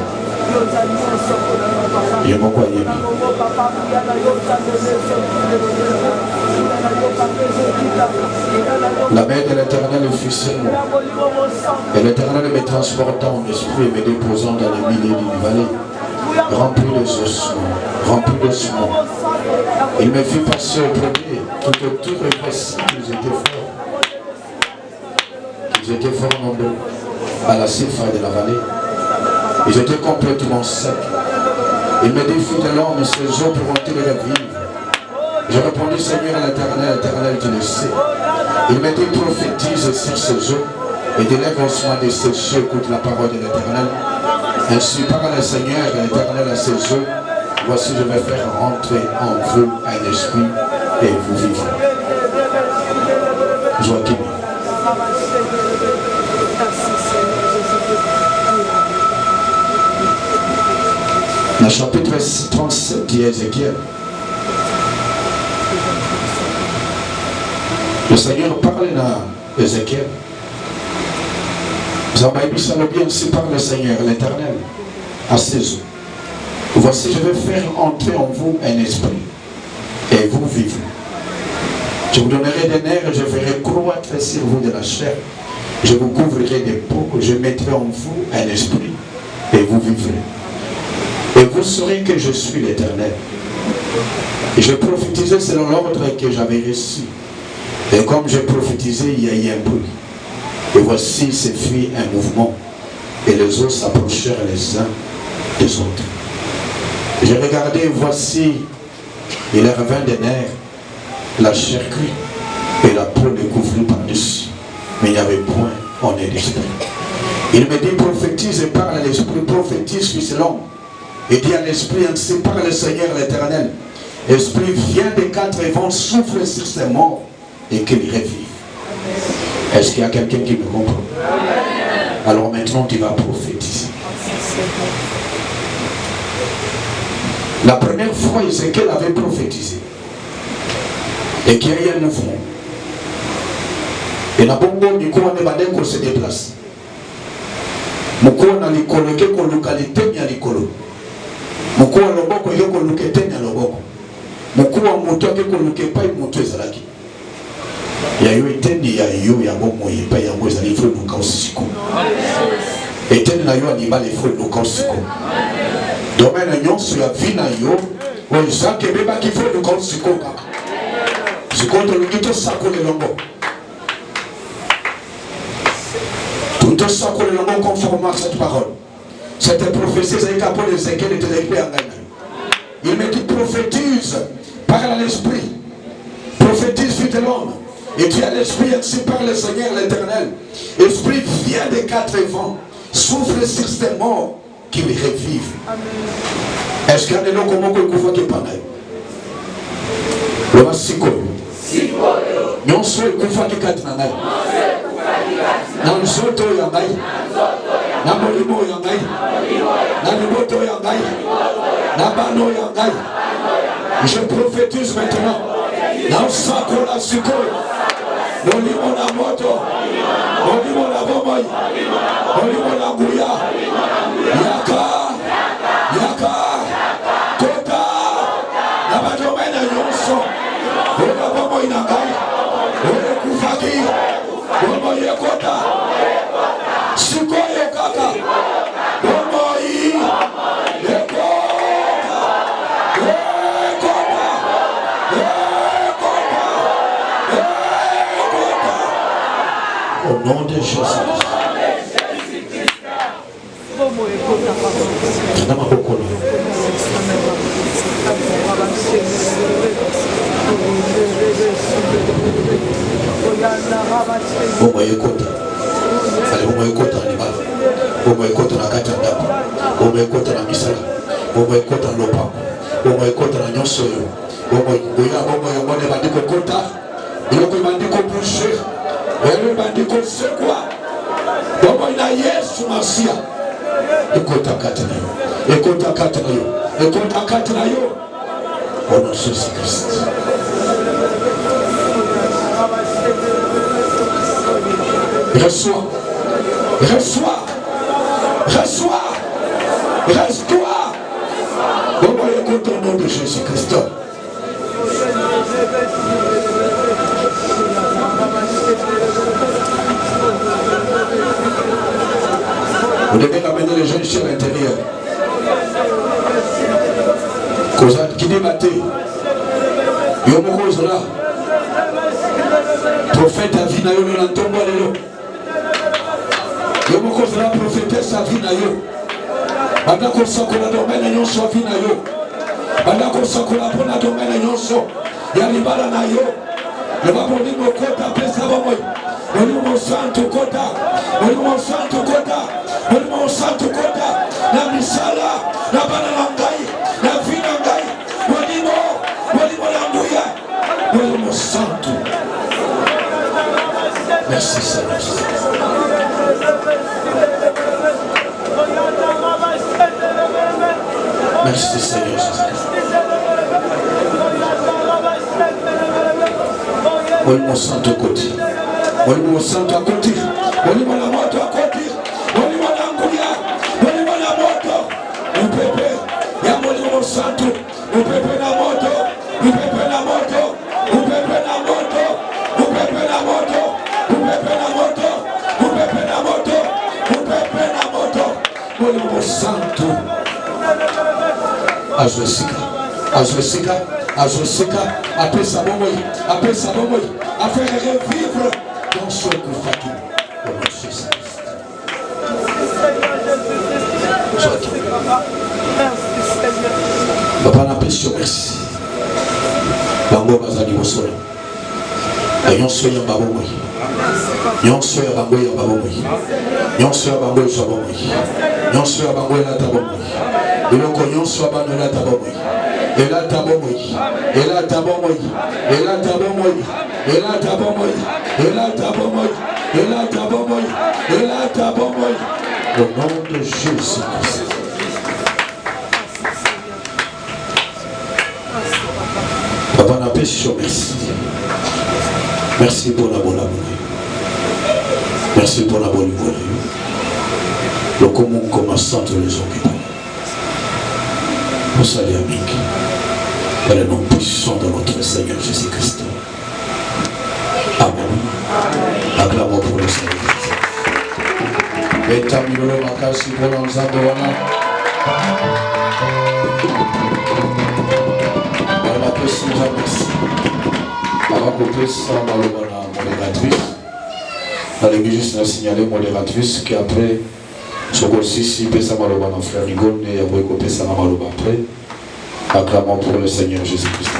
Yomoko Yebi. La main de l'Éternel est officiellement. Et l'Éternel me transporta en esprit et me déposant dans les milieux d'une vallée, rempli de ossements, rempli de sang. Il me fit passer au premier, tout autour et voici qu'ils étaient forts. Ils étaient fort nombreux à la surface de la vallée. Ils étaient complètement secs. Il me dit, fils de l'homme, ces eaux pourront-ils revivre? Je répondis, Seigneur l'Éternel, l'Éternel, tu le sais. Il m'a dit, prophétise sur ces eaux et délègue au soin de ces eaux, écoute la parole de l'Éternel. Ainsi parle le Seigneur et l'Éternel à ces eaux. Voici, je vais faire rentrer en vous un esprit et vous vivrez. Joachim. Dans le chapitre 37 d'Ézéchiel, le Seigneur parle à Ézéchiel. Vous avez dit ça le bien, ainsi parle le Seigneur, l'Éternel, à ses eaux. Voici, je vais faire entrer en vous un esprit, et vous vivrez. Je vous donnerai des nerfs, et je ferai croître sur vous de la chair. Je vous couvrirai des peaux, je mettrai en vous un esprit, et vous vivrez. Et vous saurez que je suis l'Éternel. Et je prophétisais selon l'ordre que j'avais reçu. Et comme je prophétisais, il y a eu un bruit. Et voici, se fit un mouvement. Et les os s'approchèrent les uns des autres. J'ai regardé, voici, il revint des nerfs, la chair cuite, et la peau découvrit par-dessus. Mais il n'y avait point en l'esprit. Il me dit, prophétise et parle à l'esprit, prophétise fils de l'homme. Et dit à l'esprit, ainsi parle le Seigneur l'Éternel. Esprit, viens des quatre vents, souffle sur ces morts et qu'il revive. Est-ce qu'il y a quelqu'un qui me comprend? Alors maintenant, tu vas prophétiser. La première fois, Ézéchiel avait prophétisé. Et qu'il y a eu un mouvement. Et la bongo, du coup, on est badé qu'on se déplace. Moko na likolo ke ko localité ya likolo. Moko na loboko yo ko lukete na loboko. Moko wa moto ke ko luke pa moto ezalaki. Ya yo eteni ya yo ya bomo ye pa ya ngoza ni fo luka osiko. Eteni na yo ani ba le fo luka osiko. Domaine nyonso ya vina yo o izake beba ki fo luka osiko ka. Sikoto lukito sakole longo. Tout ça qu'on est conformément à cette parole. Cette prophétie, c'est qu'après les Ézéchiel était écrit en Gaïna. Il me dit prophétise, parle à l'esprit, prophétise fils de l'homme. Et tu as l'esprit ainsi par le Seigneur l'Éternel. Esprit vient des quatre vents, souffle sur ces morts qu'ils revivent. Est-ce qu'il y a des noms comme on peut qui parlent? Le Massiko. Nous sommes qui parlent. Na nzoto ya ngai, na molimo ya ngai, na liboto ya ngai, na bano ya ngai. Je prophétise maintenant. Na usako la siko, molimo na moto, molimo na bomoi, molimo na nguya, yaka, yaka, kota, na badomena nyonso, ola bomoi na ngai, ole kufaki. Bomo yekota, siko yekaka, bomo yi, yekota, yekota, yekota, yekota. Au nom de Jésus. Bomo yekota, Nama bokolo. Bomo yekota. Ale bomo yekota ni bala. Bomo yekota na kati ndako. Bomo yekota na misala. Bomo yekota na lopa. Bomo yekota na nyonso yo. Bomo ya bomo ya mone bandiko kota. Il y a un bandit qu'on bouger. Il y a un bandit qu'on sait quoi. Donc il y a Yesu Masia. Écoute à Katanayo. Écoute à Katanayo. Écoute à Katanayo. Au nom de Jésus-Christ. Reçois. Reçois. Reçois. Reste-toi. Bon, écoute au nom de Jésus-Christ. Vous devez amener les gens ici à l'intérieur. Qui débattait. Yomoko là. Prophète Avinayo l'entombe à l'élo. Yomoko là, prophétesse Avinayo. Bandako sakola domaine nyonso Avinayo. Bandako sakola pona domaine nyonso. Yalibala na yo. Yababoni mokota pesa bomoy. Molimo santo kota. Molimo santo kota. Molimo santo kota. Na misala. Na bana langai. Na vina ngai. Molimo languya. Molimo santo. Merci Seigneur. Merci Seigneur Jésus. Molimo santo côté. Molimo santo à côté. Molimo la moto à côté. Molimo languya. Molimo la moto. Un pépé. Ya molimo santo. Un pépé la moto. Un pépé la moto. Un pépé la moto. Un pépé la moto. Un pépé la moto. Un pépé la moto. Un pépé la moto. Molimo santo. Azwesika, après sa bombe, afin de revivre dans ce que fatigué. Au nom de Jésus-Christ. Papa n'a pas merci. Bango bazali bosolo. Nyonso ya babomoi. Nyonso ya bango ya babomoi. Nyonso ya bango ya babomoi. Nyonso ya bango ya tabomoi. Eloko nyonso ya bango ya tabomoi. Ela tabomoi. Ela tabomoi. Ela tabomoi. Ela tabomoi. Ela tabomoi. Ela tabomoi. Ela tabomoi. Au nom de Jésus-Christ. Papa n'a pas merci. Merci pour la bonne abonnée. Merci pour la bonne volée. Le commun commençant de les occuper. Nous saluons Amik. Dans le nom puissant de notre Seigneur Jésus-Christ. Amen. Acclamons pour le Seigneur. Et terminons makasi pour l'ensemble. La personne nous remercie. Avant qu'on puisse la modératrice, dans l'église, on a signalé modératrice qui après, ce qu'on-ci, si peut ça maloba dans frère Rigon, et après qu'on peut ça maloba après, acclamons pour le Seigneur Jésus-Christ.